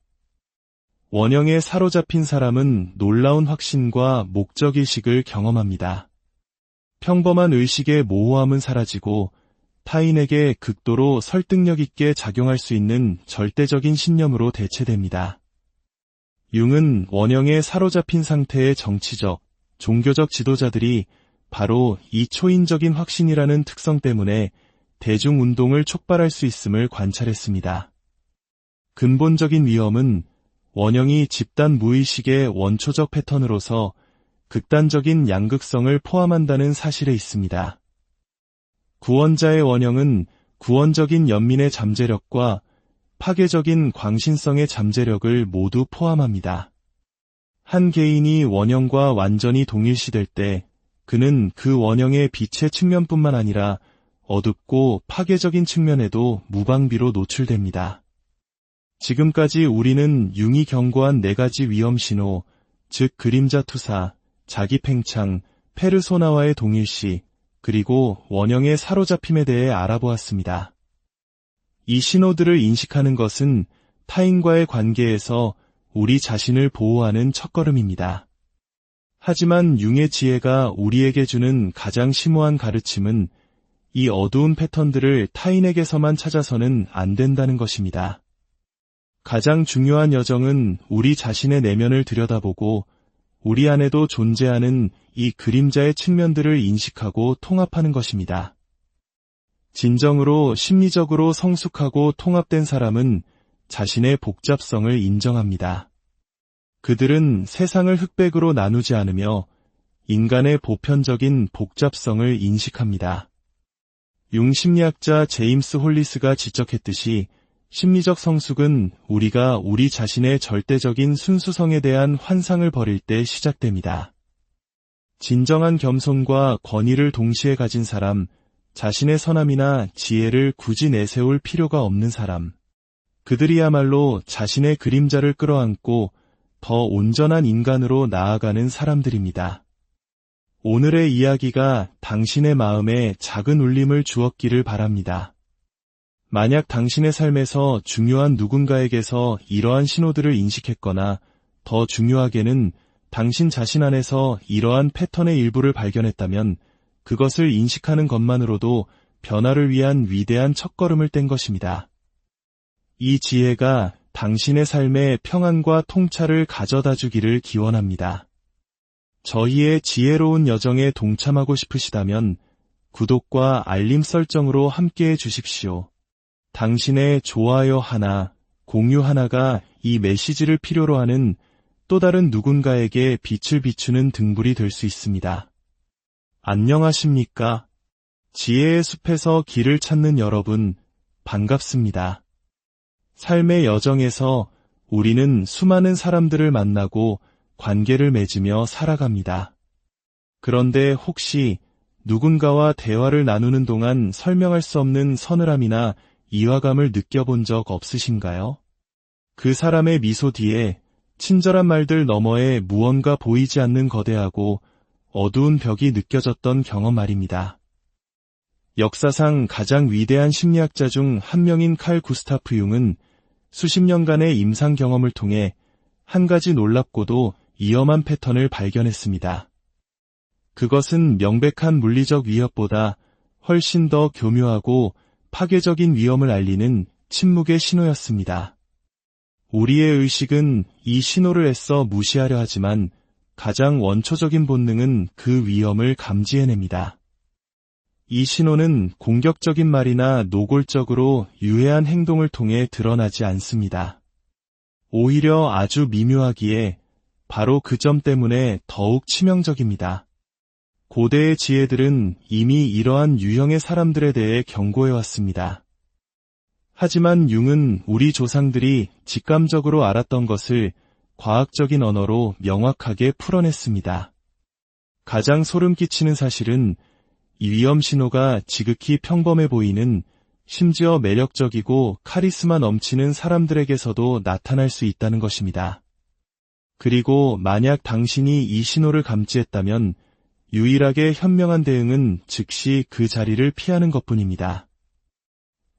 원형에 사로잡힌 사람은 놀라운 확신과 목적의식을 경험합니다. 평범한 의식의 모호함은 사라지고 타인에게 극도로 설득력 있게 작용할 수 있는 절대적인 신념으로 대체됩니다. 융은 원형에 사로잡힌 상태의 정치적, 종교적 지도자들이 바로 이 초인적인 확신이라는 특성 때문에 대중운동을 촉발할 수 있음을 관찰했습니다. 근본적인 위험은 원형이 집단 무의식의 원초적 패턴으로서 극단적인 양극성을 포함한다는 사실에 있습니다. 구원자의 원형은 구원적인 연민의 잠재력과 파괴적인 광신성의 잠재력을 모두 포함합니다. 한 개인이 원형과 완전히 동일시될 때 그는 그 원형의 빛의 측면뿐만 아니라 어둡고 파괴적인 측면에도 무방비로 노출됩니다. 지금까지 우리는 융이 경고한 4가지 위험 신호, 즉 그림자 투사, 자기 팽창, 페르소나와의 동일시, 그리고 원형의 사로잡힘에 대해 알아보았습니다. 이 신호들을 인식하는 것은 타인과의 관계에서 우리 자신을 보호하는 첫걸음입니다. 하지만 융의 지혜가 우리에게 주는 가장 심오한 가르침은 이 어두운 패턴들을 타인에게서만 찾아서는 안 된다는 것입니다. 가장 중요한 여정은 우리 자신의 내면을 들여다보고 우리 안에도 존재하는 이 그림자의 측면들을 인식하고 통합하는 것입니다. 진정으로 심리적으로 성숙하고 통합된 사람은 자신의 복잡성을 인정합니다. 그들은 세상을 흑백으로 나누지 않으며 인간의 보편적인 복잡성을 인식합니다. 융 심리학자 제임스 홀리스가 지적했듯이 심리적 성숙은 우리가 우리 자신의 절대적인 순수성에 대한 환상을 버릴 때 시작됩니다. 진정한 겸손과 권위를 동시에 가진 사람, 자신의 선함이나 지혜를 굳이 내세울 필요가 없는 사람, 그들이야말로 자신의 그림자를 끌어안고 더 온전한 인간으로 나아가는 사람들입니다. 오늘의 이야기가 당신의 마음에 작은 울림을 주었기를 바랍니다. 만약 당신의 삶에서 중요한 누군가에게서 이러한 신호들을 인식했거나 더 중요하게는 당신 자신 안에서 이러한 패턴의 일부를 발견했다면 그것을 인식하는 것만으로도 변화를 위한 위대한 첫걸음을 뗀 것입니다. 이 지혜가 당신의 삶에 평안과 통찰을 가져다 주기를 기원합니다. 저희의 지혜로운 여정에 동참하고 싶으시다면 구독과 알림 설정으로 함께해 주십시오. 당신의 좋아요 하나, 공유 하나가 이 메시지를 필요로 하는 또 다른 누군가에게 빛을 비추는 등불이 될 수 있습니다. 안녕하십니까? 지혜의 숲에서 길을 찾는 여러분, 반갑습니다. 삶의 여정에서 우리는 수많은 사람들을 만나고 관계를 맺으며 살아갑니다. 그런데 혹시 누군가와 대화를 나누는 동안 설명할 수 없는 서늘함이나 이화감을 느껴본 적 없으신가요? 그 사람의 미소 뒤에 친절한 말들 너머에 무언가 보이지 않는 거대하고 어두운 벽이 느껴졌던 경험 말입니다. 역사상 가장 위대한 심리학자 중 한 명인 칼 구스타프 융은 수십 년간의 임상 경험을 통해 한 가지 놀랍고도 위험한 패턴을 발견했습니다. 그것은 명백한 물리적 위협보다 훨씬 더 교묘하고 파괴적인 위험을 알리는 침묵의 신호였습니다. 우리의 의식은 이 신호를 애써 무시하려 하지만 가장 원초적인 본능은 그 위험을 감지해냅니다. 이 신호는 공격적인 말이나 노골적으로 유해한 행동을 통해 드러나지 않습니다. 오히려 아주 미묘하기에 바로 그 점 때문에 더욱 치명적입니다. 고대의 지혜들은 이미 이러한 유형의 사람들에 대해 경고해왔습니다. 하지만 융은 우리 조상들이 직감적으로 알았던 것을 과학적인 언어로 명확하게 풀어냈습니다. 가장 소름 끼치는 사실은 이 위험 신호가 지극히 평범해 보이는, 심지어 매력적이고 카리스마 넘치는 사람들에게서도 나타날 수 있다는 것입니다. 그리고 만약 당신이 이 신호를 감지했다면 유일하게 현명한 대응은 즉시 그 자리를 피하는 것뿐입니다.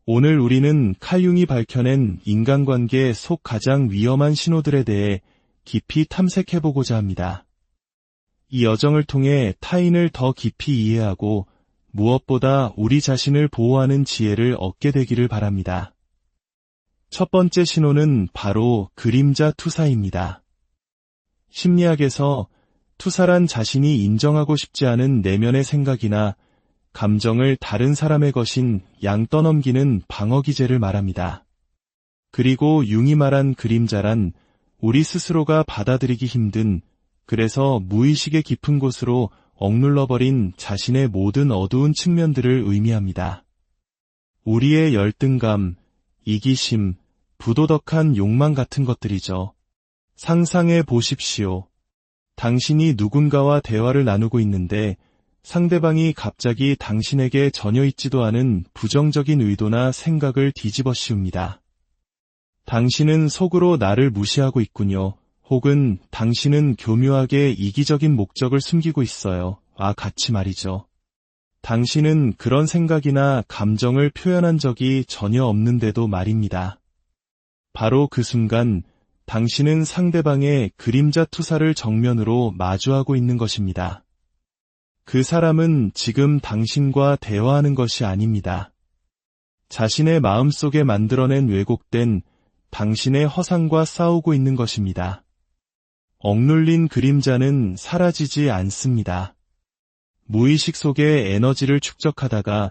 오늘 우리는 칼 융이 밝혀낸 인간관계 속 가장 위험한 신호들에 대해 깊이 탐색해보고자 합니다. 이 여정을 통해 타인을 더 깊이 이해하고 무엇보다 우리 자신을 보호하는 지혜를 얻게 되기를 바랍니다. 첫 번째 신호는 바로 그림자 투사입니다. 심리학에서 투사란 자신이 인정하고 싶지 않은 내면의 생각이나 감정을 다른 사람의 것인 양 떠넘기는 방어 기제를 말합니다. 그리고 융이 말한 그림자란 우리 스스로가 받아들이기 힘든, 그래서 무의식의 깊은 곳으로 억눌러버린 자신의 모든 어두운 측면들을 의미합니다. 우리의 열등감, 이기심, 부도덕한 욕망 같은 것들이죠. 상상해 보십시오. 당신이 누군가와 대화를 나누고 있는데 상대방이 갑자기 당신에게 전혀 있지도 않은 부정적인 의도나 생각을 뒤집어 씌웁니다. 당신은 속으로 나를 무시하고 있군요. 혹은 당신은 교묘하게 이기적인 목적을 숨기고 있어요. 같이 말이죠. 당신은 그런 생각이나 감정을 표현한 적이 전혀 없는데도 말입니다. 바로 그 순간 당신은 상대방의 그림자 투사를 정면으로 마주하고 있는 것입니다. 그 사람은 지금 당신과 대화하는 것이 아닙니다. 자신의 마음속에 만들어낸 왜곡된 당신의 허상과 싸우고 있는 것입니다. 억눌린 그림자는 사라지지 않습니다. 무의식 속에 에너지를 축적하다가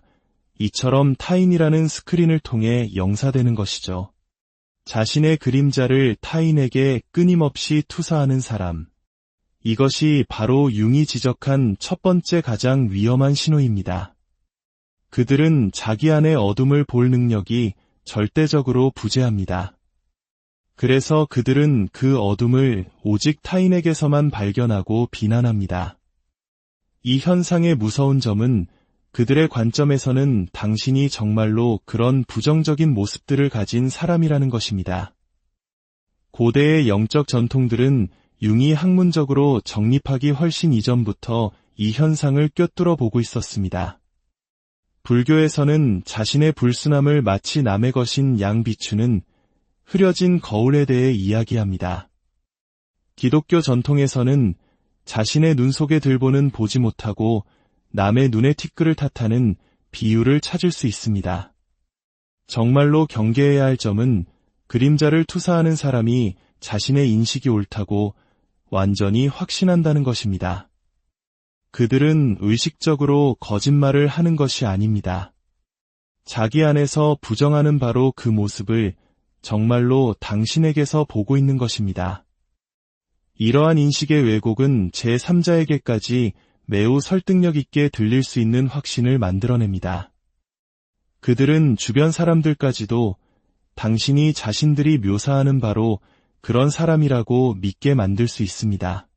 이처럼 타인이라는 스크린을 통해 영사되는 것이죠. 자신의 그림자를 타인에게 끊임없이 투사하는 사람. 이것이 바로 융이 지적한 첫 번째 가장 위험한 신호입니다. 그들은 자기 안의 어둠을 볼 능력이 절대적으로 부재합니다. 그래서 그들은 그 어둠을 오직 타인에게서만 발견하고 비난합니다. 이 현상의 무서운 점은 그들의 관점에서는 당신이 정말로 그런 부정적인 모습들을 가진 사람이라는 것입니다. 고대의 영적 전통들은 융이 학문적으로 정립하기 훨씬 이전부터 이 현상을 꿰뚫어 보고 있었습니다. 불교에서는 자신의 불순함을 마치 남의 것인 양 비추는 흐려진 거울에 대해 이야기합니다. 기독교 전통에서는 자신의 눈 속에 들보는 보지 못하고 남의 눈에 티끌을 탓하는 비유를 찾을 수 있습니다. 정말로 경계해야 할 점은 그림자를 투사하는 사람이 자신의 인식이 옳다고 완전히 확신한다는 것입니다. 그들은 의식적으로 거짓말을 하는 것이 아닙니다. 자기 안에서 부정하는 바로 그 모습을 정말로 당신에게서 보고 있는 것입니다. 이러한 인식의 왜곡은 제3자에게까지 매우 설득력 있게 들릴 수 있는 확신을 만들어냅니다. 그들은 주변 사람들까지도 당신이 자신들이 묘사하는 바로 그런 사람이라고 믿게 만들 수 있습니다.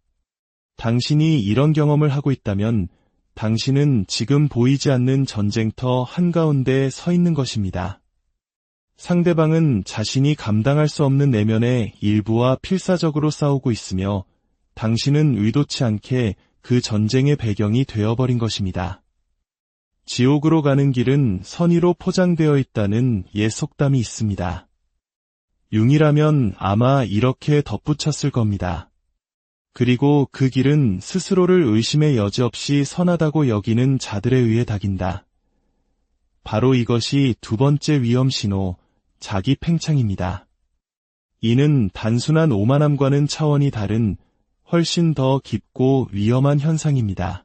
당신이 이런 경험을 하고 있다면 당신은 지금 보이지 않는 전쟁터 한가운데 서 있는 것입니다. 상대방은 자신이 감당할 수 없는 내면의 일부와 필사적으로 싸우고 있으며 당신은 의도치 않게 그 전쟁의 배경이 되어버린 것입니다. 지옥으로 가는 길은 선의로 포장되어 있다는 옛 속담이 있습니다. 융이라면 아마 이렇게 덧붙였을 겁니다. 그리고 그 길은 스스로를 의심의 여지 없이 선하다고 여기는 자들에 의해 닥인다. 바로 이것이 두 번째 위험 신호, 자기 팽창입니다. 이는 단순한 오만함과는 차원이 다른 훨씬 더 깊고 위험한 현상입니다.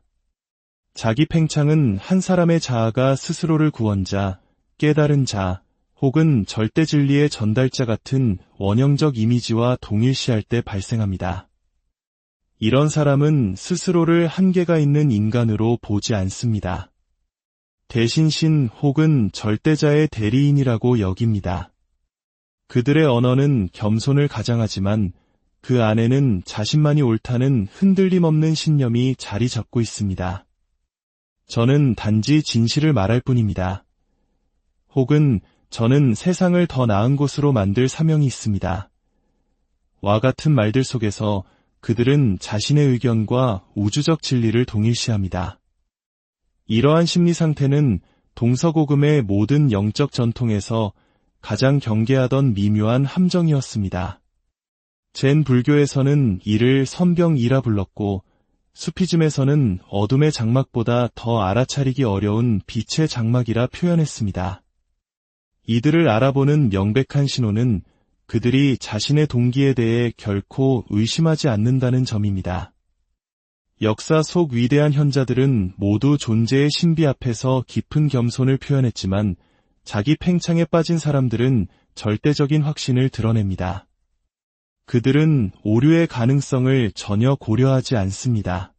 자기 팽창은 한 사람의 자아가 스스로를 구원자, 깨달은 자, 혹은 절대 진리의 전달자 같은 원형적 이미지와 동일시할 때 발생합니다. 이런 사람은 스스로를 한계가 있는 인간으로 보지 않습니다. 대신 신 혹은 절대자의 대리인이라고 여깁니다. 그들의 언어는 겸손을 가장하지만 그 안에는 자신만이 옳다는 흔들림 없는 신념이 자리 잡고 있습니다. 저는 단지 진실을 말할 뿐입니다. 혹은 저는 세상을 더 나은 곳으로 만들 사명이 있습니다. 와 같은 말들 속에서 그들은 자신의 의견과 우주적 진리를 동일시합니다. 이러한 심리 상태는 동서고금의 모든 영적 전통에서 가장 경계하던 미묘한 함정이었습니다. 젠 불교에서는 이를 선병이라 불렀고 수피즘에서는 어둠의 장막보다 더 알아차리기 어려운 빛의 장막이라 표현했습니다. 이들을 알아보는 명백한 신호는 그들이 자신의 동기에 대해 결코 의심하지 않는다는 점입니다. 역사 속 위대한 현자들은 모두 존재의 신비 앞에서 깊은 겸손을 표현했지만 자기 팽창에 빠진 사람들은 절대적인 확신을 드러냅니다. 그들은 오류의 가능성을 전혀 고려하지 않습니다.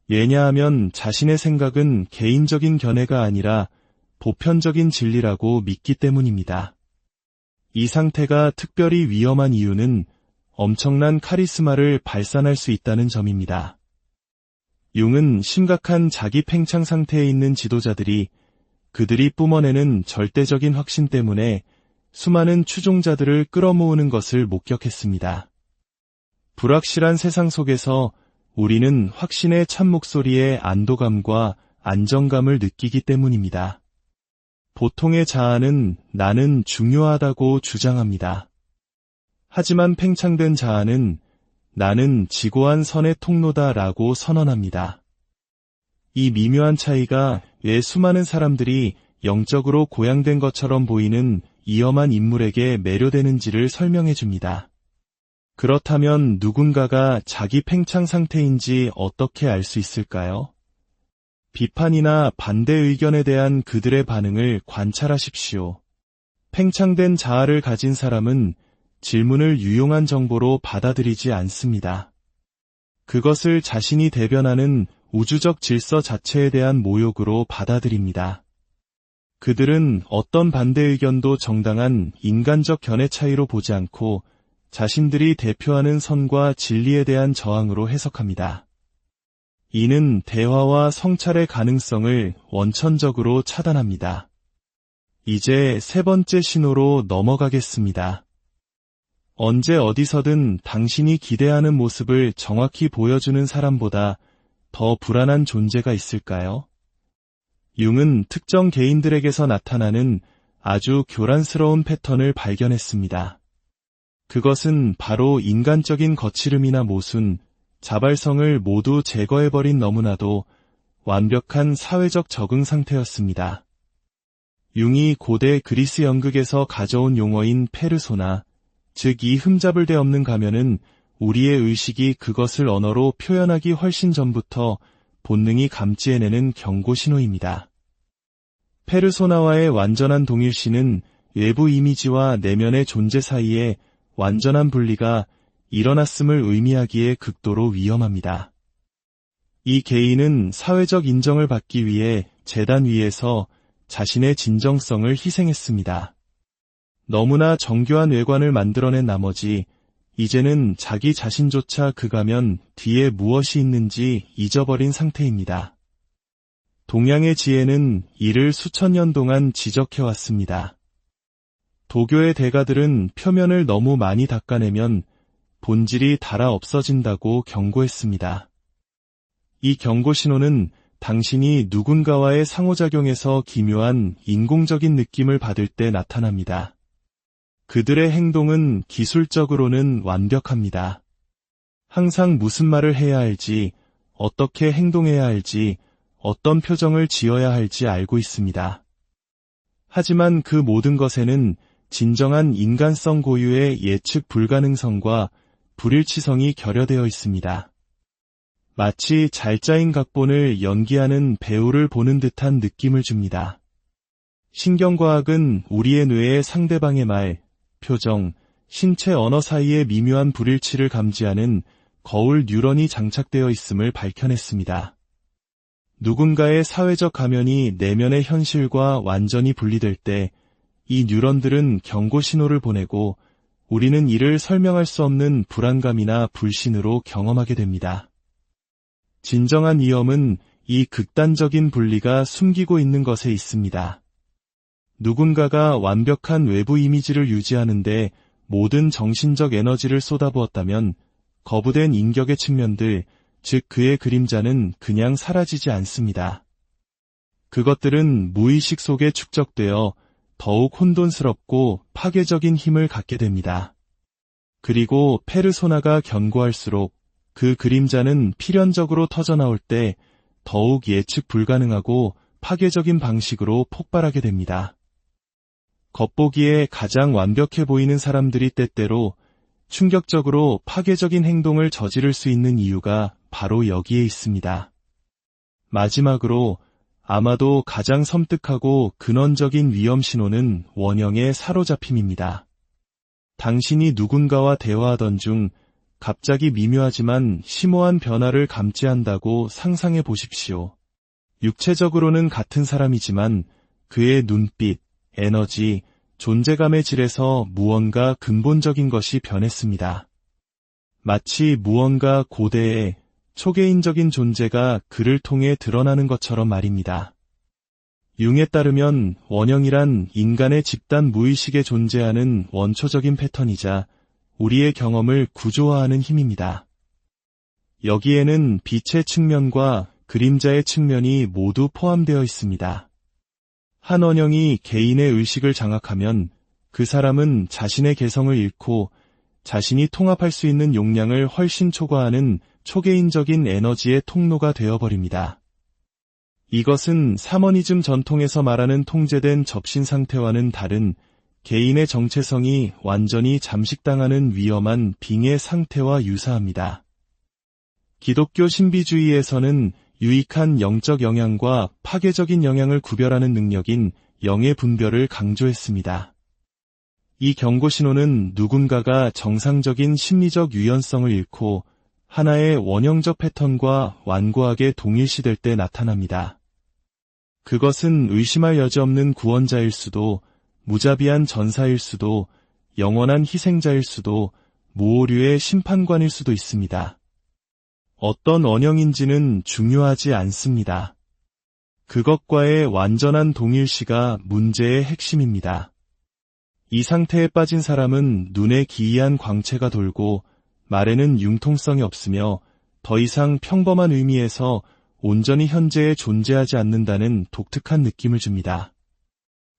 왜냐하면 자신의 생각은 개인적인 견해가 아니라 보편적인 진리라고 믿기 때문입니다. 이 상태가 특별히 위험한 이유는 엄청난 카리스마를 발산할 수 있다는 점입니다. 융은 심각한 자기 팽창 상태에 있는 지도자들이 그들이 뿜어내는 절대적인 확신 때문에 수많은 추종자들을 끌어모으는 것을 목격했습니다. 불확실한 세상 속에서 우리는 확신의 참 목소리에 안도감과 안정감을 느끼기 때문입니다. 보통의 자아는 나는 중요하다고 주장합니다. 하지만 팽창된 자아는 나는 지고한 선의 통로다라고 선언합니다. 이 미묘한 차이가 왜 수많은 사람들이 영적으로 고양된 것처럼 보이는 위험한 인물에게 매료되는지를 설명해 줍니다. 그렇다면 누군가가 자기 팽창 상태인지 어떻게 알 수 있을까요? 비판이나 반대 의견에 대한 그들의 반응을 관찰하십시오. 팽창된 자아를 가진 사람은 질문을 유용한 정보로 받아들이지 않습니다. 그것을 자신이 대변하는 우주적 질서 자체에 대한 모욕으로 받아들입니다. 그들은 어떤 반대 의견도 정당한 인간적 견해 차이로 보지 않고 자신들이 대표하는 선과 진리에 대한 저항으로 해석합니다. 이는 대화와 성찰의 가능성을 원천적으로 차단합니다. 이제 세 번째 신호로 넘어가겠습니다. 언제 어디서든 당신이 기대하는 모습을 정확히 보여주는 사람보다 더 불안한 존재가 있을까요? 융은 특정 개인들에게서 나타나는 아주 교란스러운 패턴을 발견했습니다. 그것은 바로 인간적인 거칠음이나 모순, 자발성을 모두 제거해버린 너무나도 완벽한 사회적 적응 상태였습니다. 융이 고대 그리스 연극에서 가져온 용어인 페르소나, 즉 이 흠잡을 데 없는 가면은 우리의 의식이 그것을 언어로 표현하기 훨씬 전부터 본능이 감지해내는 경고 신호입니다. 페르소나와의 완전한 동일시는 외부 이미지와 내면의 존재 사이에 완전한 분리가 일어났음을 의미하기에 극도로 위험합니다. 이 개인은 사회적 인정을 받기 위해 제단 위에서 자신의 진정성을 희생했습니다. 너무나 정교한 외관을 만들어낸 나머지 이제는 자기 자신조차 그가면 뒤에 무엇이 있는지 잊어버린 상태입니다. 동양의 지혜는 이를 수천 년 동안 지적해왔습니다. 도교의 대가들은 표면을 너무 많이 닦아내면 본질이 닳아 없어진다고 경고했습니다. 이 경고 신호는 당신이 누군가와의 상호작용에서 기묘한 인공적인 느낌을 받을 때 나타납니다. 그들의 행동은 기술적으로는 완벽합니다. 항상 무슨 말을 해야 할지, 어떻게 행동해야 할지, 어떤 표정을 지어야 할지 알고 있습니다. 하지만 그 모든 것에는 진정한 인간성 고유의 예측 불가능성과 불일치성이 결여되어 있습니다. 마치 잘 짜인 각본을 연기하는 배우를 보는 듯한 느낌을 줍니다. 신경과학은 우리의 뇌에 상대방의 말, 표정, 신체 언어 사이의 미묘한 불일치를 감지하는 거울 뉴런이 장착되어 있음을 밝혀냈습니다. 누군가의 사회적 가면이 내면의 현실과 완전히 분리될 때 이 뉴런들은 경고 신호를 보내고 우리는 이를 설명할 수 없는 불안감이나 불신으로 경험하게 됩니다. 진정한 위험은 이 극단적인 분리가 숨기고 있는 것에 있습니다. 누군가가 완벽한 외부 이미지를 유지하는데 모든 정신적 에너지를 쏟아부었다면 거부된 인격의 측면들, 즉 그의 그림자는 그냥 사라지지 않습니다. 그것들은 무의식 속에 축적되어 더욱 혼돈스럽고 파괴적인 힘을 갖게 됩니다. 그리고 페르소나가 견고할수록 그 그림자는 필연적으로 터져나올 때 더욱 예측 불가능하고 파괴적인 방식으로 폭발하게 됩니다. 겉보기에 가장 완벽해 보이는 사람들이 때때로 충격적으로 파괴적인 행동을 저지를 수 있는 이유가 바로 여기에 있습니다. 마지막으로 아마도 가장 섬뜩하고 근원적인 위험 신호는 원형의 사로잡힘입니다. 당신이 누군가와 대화하던 중 갑자기 미묘하지만 심오한 변화를 감지한다고 상상해 보십시오. 육체적으로는 같은 사람이지만 그의 눈빛, 에너지, 존재감의 질에서 무언가 근본적인 것이 변했습니다. 마치 무언가 고대의 초개인적인 존재가 그를 통해 드러나는 것처럼 말입니다. 융에 따르면 원형이란 인간의 집단 무의식에 존재하는 원초적인 패턴이자 우리의 경험을 구조화하는 힘입니다. 여기에는 빛의 측면과 그림자의 측면이 모두 포함되어 있습니다. 한 원형이 개인의 의식을 장악하면 그 사람은 자신의 개성을 잃고 자신이 통합할 수 있는 용량을 훨씬 초과하는 초개인적인 에너지의 통로가 되어버립니다. 이것은 샤머니즘 전통에서 말하는 통제된 접신 상태와는 다른 개인의 정체성이 완전히 잠식당하는 위험한 빙의 상태와 유사합니다. 기독교 신비주의에서는 유익한 영적 영향과 파괴적인 영향을 구별하는 능력인 영의 분별을 강조했습니다. 이 경고 신호는 누군가가 정상적인 심리적 유연성을 잃고 하나의 원형적 패턴과 완고하게 동일시될 때 나타납니다. 그것은 의심할 여지 없는 구원자일 수도, 무자비한 전사일 수도, 영원한 희생자일 수도, 무오류의 심판관일 수도 있습니다. 어떤 원형인지는 중요하지 않습니다. 그것과의 완전한 동일시가 문제의 핵심입니다. 이 상태에 빠진 사람은 눈에 기이한 광채가 돌고 말에는 융통성이 없으며 더 이상 평범한 의미에서 온전히 현재에 존재하지 않는다는 독특한 느낌을 줍니다.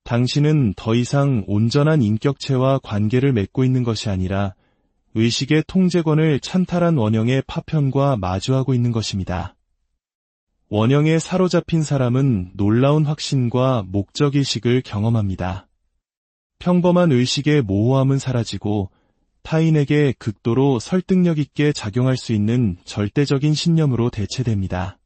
당신은 더 이상 온전한 인격체와 관계를 맺고 있는 것이 아니라 의식의 통제권을 찬탈한 원형의 파편과 마주하고 있는 것입니다. 원형에 사로잡힌 사람은 놀라운 확신과 목적의식을 경험합니다. 평범한 의식의 모호함은 사라지고 타인에게 극도로 설득력 있게 작용할 수 있는 절대적인 신념으로 대체됩니다.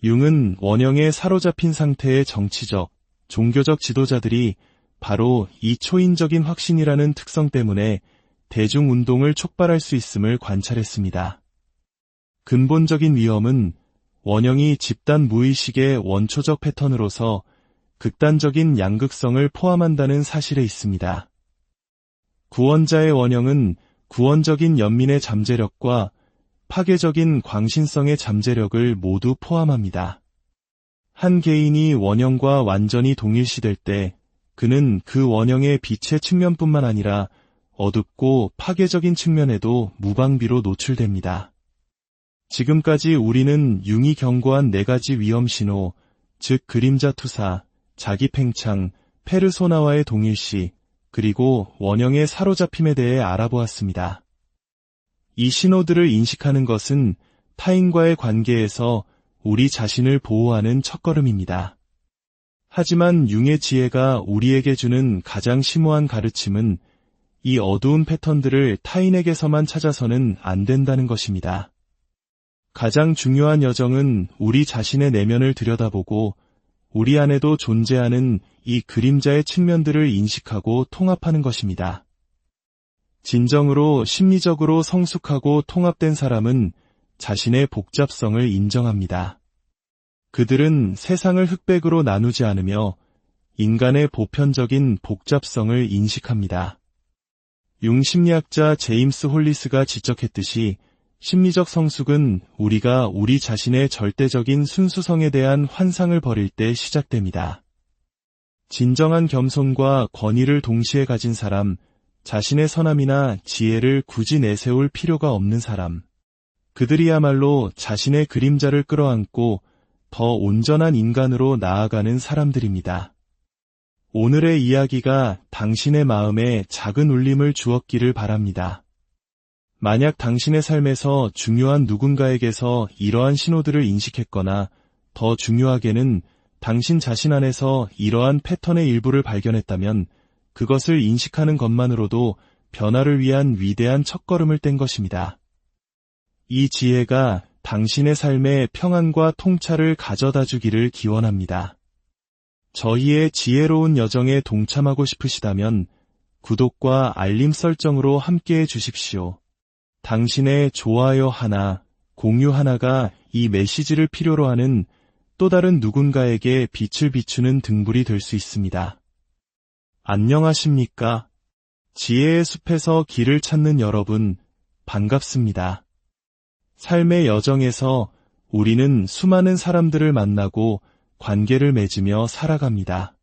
융은 원형에 사로잡힌 상태의 정치적, 종교적 지도자들이 바로 이 초인적인 확신이라는 특성 때문에 대중운동을 촉발할 수 있음을 관찰했습니다. 근본적인 위험은 원형이 집단 무의식의 원초적 패턴으로서 극단적인 양극성을 포함한다는 사실에 있습니다. 구원자의 원형은 구원적인 연민의 잠재력과 파괴적인 광신성의 잠재력을 모두 포함합니다. 한 개인이 원형과 완전히 동일시될 때 그는 그 원형의 빛의 측면뿐만 아니라 어둡고 파괴적인 측면에도 무방비로 노출됩니다. 지금까지 우리는 융이 경고한 4가지 위험 신호, 즉 그림자 투사, 자기 팽창, 페르소나와의 동일시, 그리고 원형의 사로잡힘에 대해 알아보았습니다. 이 신호들을 인식하는 것은 타인과의 관계에서 우리 자신을 보호하는 첫걸음입니다. 하지만 융의 지혜가 우리에게 주는 가장 심오한 가르침은 이 어두운 패턴들을 타인에게서만 찾아서는 안 된다는 것입니다. 가장 중요한 여정은 우리 자신의 내면을 들여다보고 우리 안에도 존재하는 이 그림자의 측면들을 인식하고 통합하는 것입니다. 진정으로 심리적으로 성숙하고 통합된 사람은 자신의 복잡성을 인정합니다. 그들은 세상을 흑백으로 나누지 않으며 인간의 보편적인 복잡성을 인식합니다. 융 심리학자 제임스 홀리스가 지적했듯이 심리적 성숙은 우리가 우리 자신의 절대적인 순수성에 대한 환상을 버릴 때 시작됩니다. 진정한 겸손과 권위를 동시에 가진 사람, 자신의 선함이나 지혜를 굳이 내세울 필요가 없는 사람, 그들이야말로 자신의 그림자를 끌어안고 더 온전한 인간으로 나아가는 사람들입니다. 오늘의 이야기가 당신의 마음에 작은 울림을 주었기를 바랍니다. 만약 당신의 삶에서 중요한 누군가에게서 이러한 신호들을 인식했거나 더 중요하게는 당신 자신 안에서 이러한 패턴의 일부를 발견했다면 그것을 인식하는 것만으로도 변화를 위한 위대한 첫걸음을 뗀 것입니다. 이 지혜가 당신의 삶에 평안과 통찰을 가져다 주기를 기원합니다. 저희의 지혜로운 여정에 동참하고 싶으시다면 구독과 알림 설정으로 함께해 주십시오. 당신의 좋아요 하나, 공유 하나가 이 메시지를 필요로 하는 또 다른 누군가에게 빛을 비추는 등불이 될 수 있습니다. 안녕하십니까? 지혜의 숲에서 길을 찾는 여러분, 반갑습니다. 삶의 여정에서 우리는 수많은 사람들을 만나고 관계를 맺으며 살아갑니다.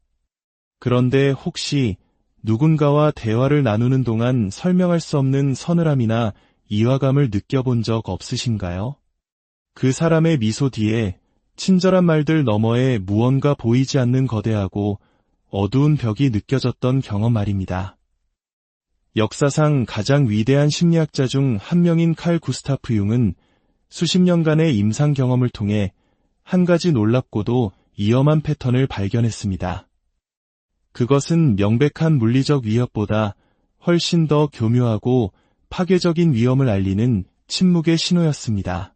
그런데 혹시 누군가와 대화를 나누는 동안 설명할 수 없는 서늘함이나 이화감을 느껴본 적 없으신가요? 그 사람의 미소 뒤에 친절한 말들 너머에 무언가 보이지 않는 거대하고 어두운 벽이 느껴졌던 경험 말입니다. 역사상 가장 위대한 심리학자 중 한 명인 칼 구스타프 융은 수십 년간의 임상 경험을 통해 한 가지 놀랍고도 위험한 패턴을 발견했습니다. 그것은 명백한 물리적 위협보다 훨씬 더 교묘하고 파괴적인 위험을 알리는 침묵의 신호였습니다.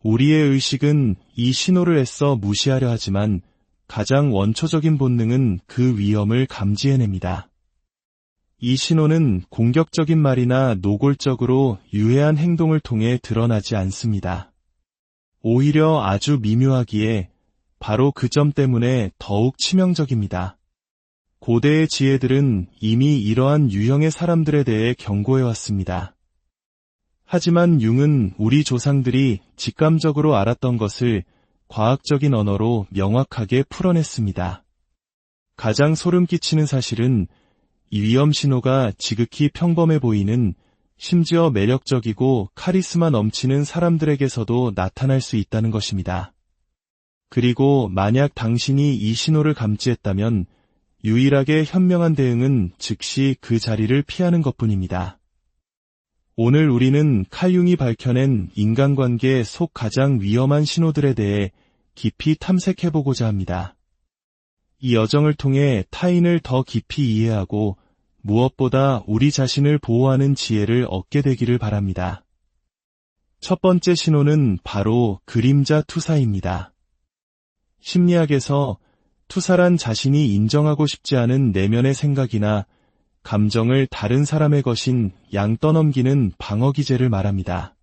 우리의 의식은 이 신호를 애써 무시하려 하지만 가장 원초적인 본능은 그 위험을 감지해냅니다. 이 신호는 공격적인 말이나 노골적으로 유해한 행동을 통해 드러나지 않습니다. 오히려 아주 미묘하기에 바로 그 점 때문에 더욱 치명적입니다. 고대의 지혜들은 이미 이러한 유형의 사람들에 대해 경고해왔습니다. 하지만 융은 우리 조상들이 직감적으로 알았던 것을 과학적인 언어로 명확하게 풀어냈습니다. 가장 소름 끼치는 사실은 이 위험 신호가 지극히 평범해 보이는, 심지어 매력적이고 카리스마 넘치는 사람들에게서도 나타날 수 있다는 것입니다. 그리고 만약 당신이 이 신호를 감지했다면 유일하게 현명한 대응은 즉시 그 자리를 피하는 것뿐입니다. 오늘 우리는 칼 융이 밝혀낸 인간관계 속 가장 위험한 신호들에 대해 깊이 탐색해보고자 합니다. 이 여정을 통해 타인을 더 깊이 이해하고 무엇보다 우리 자신을 보호하는 지혜를 얻게 되기를 바랍니다. 첫 번째 신호는 바로 그림자 투사입니다. 심리학에서 투사란 자신이 인정하고 싶지 않은 내면의 생각이나 감정을 다른 사람의 것인 양 떠넘기는 방어 기제를 말합니다.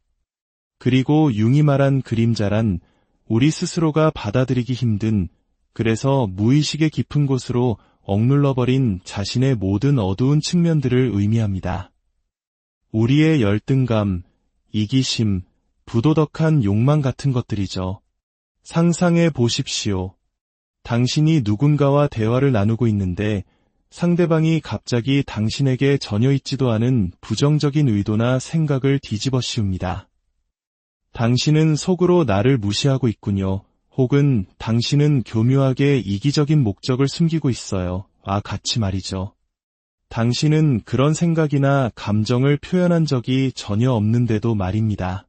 그리고 융이 말한 그림자란 우리 스스로가 받아들이기 힘든, 그래서 무의식의 깊은 곳으로 억눌러버린 자신의 모든 어두운 측면들을 의미합니다. 우리의 열등감, 이기심, 부도덕한 욕망 같은 것들이죠. 상상해 보십시오. 당신이 누군가와 대화를 나누고 있는데 상대방이 갑자기 당신에게 전혀 있지도 않은 부정적인 의도나 생각을 뒤집어 씌웁니다. 당신은 속으로 나를 무시하고 있군요. 혹은 당신은 교묘하게 이기적인 목적을 숨기고 있어요. 같이 말이죠. 당신은 그런 생각이나 감정을 표현한 적이 전혀 없는데도 말입니다.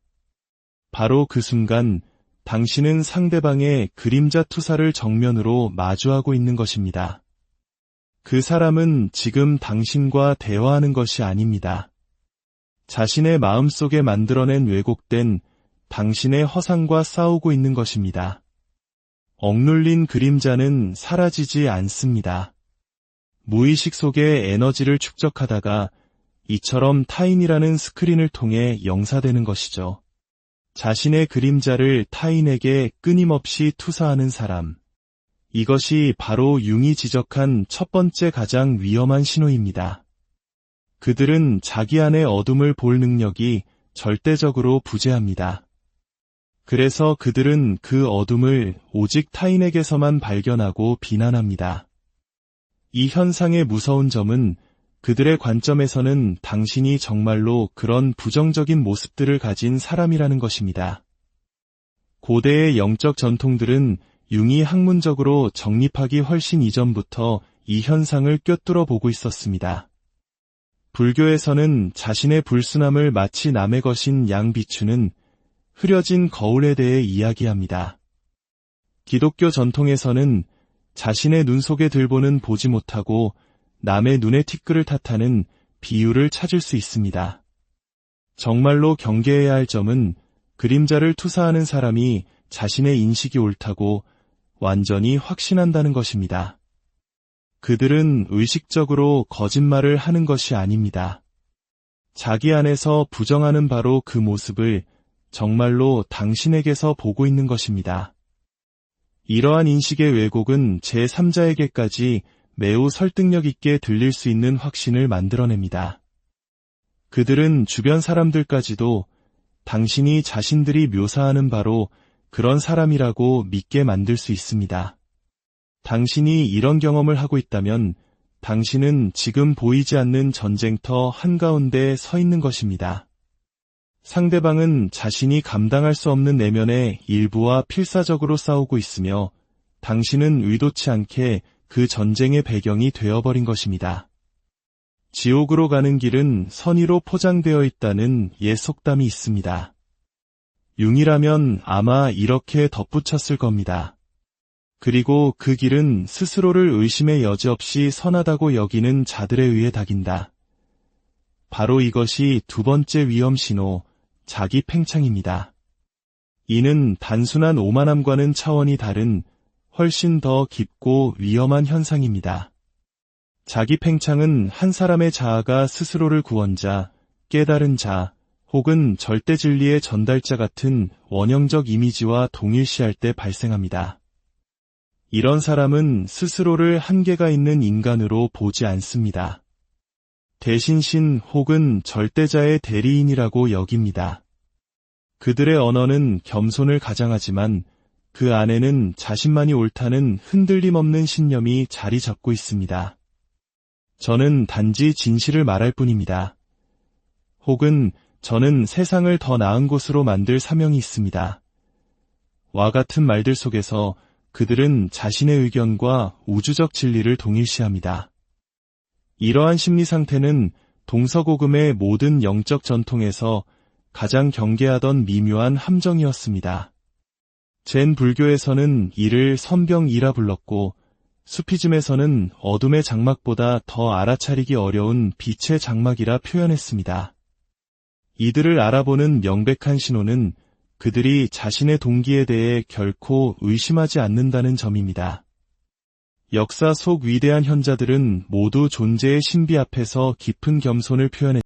바로 그 순간 당신은 상대방의 그림자 투사를 정면으로 마주하고 있는 것입니다. 그 사람은 지금 당신과 대화하는 것이 아닙니다. 자신의 마음속에 만들어낸 왜곡된 당신의 허상과 싸우고 있는 것입니다. 억눌린 그림자는 사라지지 않습니다. 무의식 속에 에너지를 축적하다가 이처럼 타인이라는 스크린을 통해 영사되는 것이죠. 자신의 그림자를 타인에게 끊임없이 투사하는 사람. 이것이 바로 융이 지적한 첫 번째 가장 위험한 신호입니다. 그들은 자기 안의 어둠을 볼 능력이 절대적으로 부재합니다. 그래서 그들은 그 어둠을 오직 타인에게서만 발견하고 비난합니다. 이 현상의 무서운 점은 그들의 관점에서는 당신이 정말로 그런 부정적인 모습들을 가진 사람이라는 것입니다. 고대의 영적 전통들은 융이 학문적으로 정립하기 훨씬 이전부터 이 현상을 꿰뚫어 보고 있었습니다. 불교에서는 자신의 불순함을 마치 남의 것인 양 비추는 흐려진 거울에 대해 이야기합니다. 기독교 전통에서는 자신의 눈 속에 들보는 보지 못하고 남의 눈에 티끌을 탓하는 비유를 찾을 수 있습니다. 정말로 경계해야 할 점은 그림자를 투사하는 사람이 자신의 인식이 옳다고 완전히 확신한다는 것입니다. 그들은 의식적으로 거짓말을 하는 것이 아닙니다. 자기 안에서 부정하는 바로 그 모습을 정말로 당신에게서 보고 있는 것입니다. 이러한 인식의 왜곡은 제3자에게까지 매우 설득력 있게 들릴 수 있는 확신을 만들어냅니다. 그들은 주변 사람들까지도 당신이 자신들이 묘사하는 바로 그런 사람이라고 믿게 만들 수 있습니다. 당신이 이런 경험을 하고 있다면 당신은 지금 보이지 않는 전쟁터 한가운데 서 있는 것입니다. 상대방은 자신이 감당할 수 없는 내면의 일부와 필사적으로 싸우고 있으며 당신은 의도치 않게 그 전쟁의 배경이 되어버린 것입니다. 지옥으로 가는 길은 선의로 포장되어 있다는 옛 속담이 있습니다. 융이라면 아마 이렇게 덧붙였을 겁니다. 그리고 그 길은 스스로를 의심의 여지 없이 선하다고 여기는 자들에 의해 닭인다. 바로 이것이 두 번째 위험 신호, 자기 팽창입니다. 이는 단순한 오만함과는 차원이 다른 훨씬 더 깊고 위험한 현상입니다. 자기 팽창은 한 사람의 자아가 스스로를 구원자, 깨달은 자, 혹은 절대 진리의 전달자 같은 원형적 이미지와 동일시할 때 발생합니다. 이런 사람은 스스로를 한계가 있는 인간으로 보지 않습니다. 대신 신 혹은 절대자의 대리인이라고 여깁니다. 그들의 언어는 겸손을 가장하지만 그 안에는 자신만이 옳다는 흔들림 없는 신념이 자리 잡고 있습니다. 저는 단지 진실을 말할 뿐입니다. 혹은 저는 세상을 더 나은 곳으로 만들 사명이 있습니다. 와 같은 말들 속에서 그들은 자신의 의견과 우주적 진리를 동일시합니다. 이러한 심리 상태는 동서고금의 모든 영적 전통에서 가장 경계하던 미묘한 함정이었습니다. 젠 불교에서는 이를 선병이라 불렀고 수피즘에서는 어둠의 장막보다 더 알아차리기 어려운 빛의 장막이라 표현했습니다. 이들을 알아보는 명백한 신호는 그들이 자신의 동기에 대해 결코 의심하지 않는다는 점입니다. 역사 속 위대한 현자들은 모두 존재의 신비 앞에서 깊은 겸손을 표현했습니다.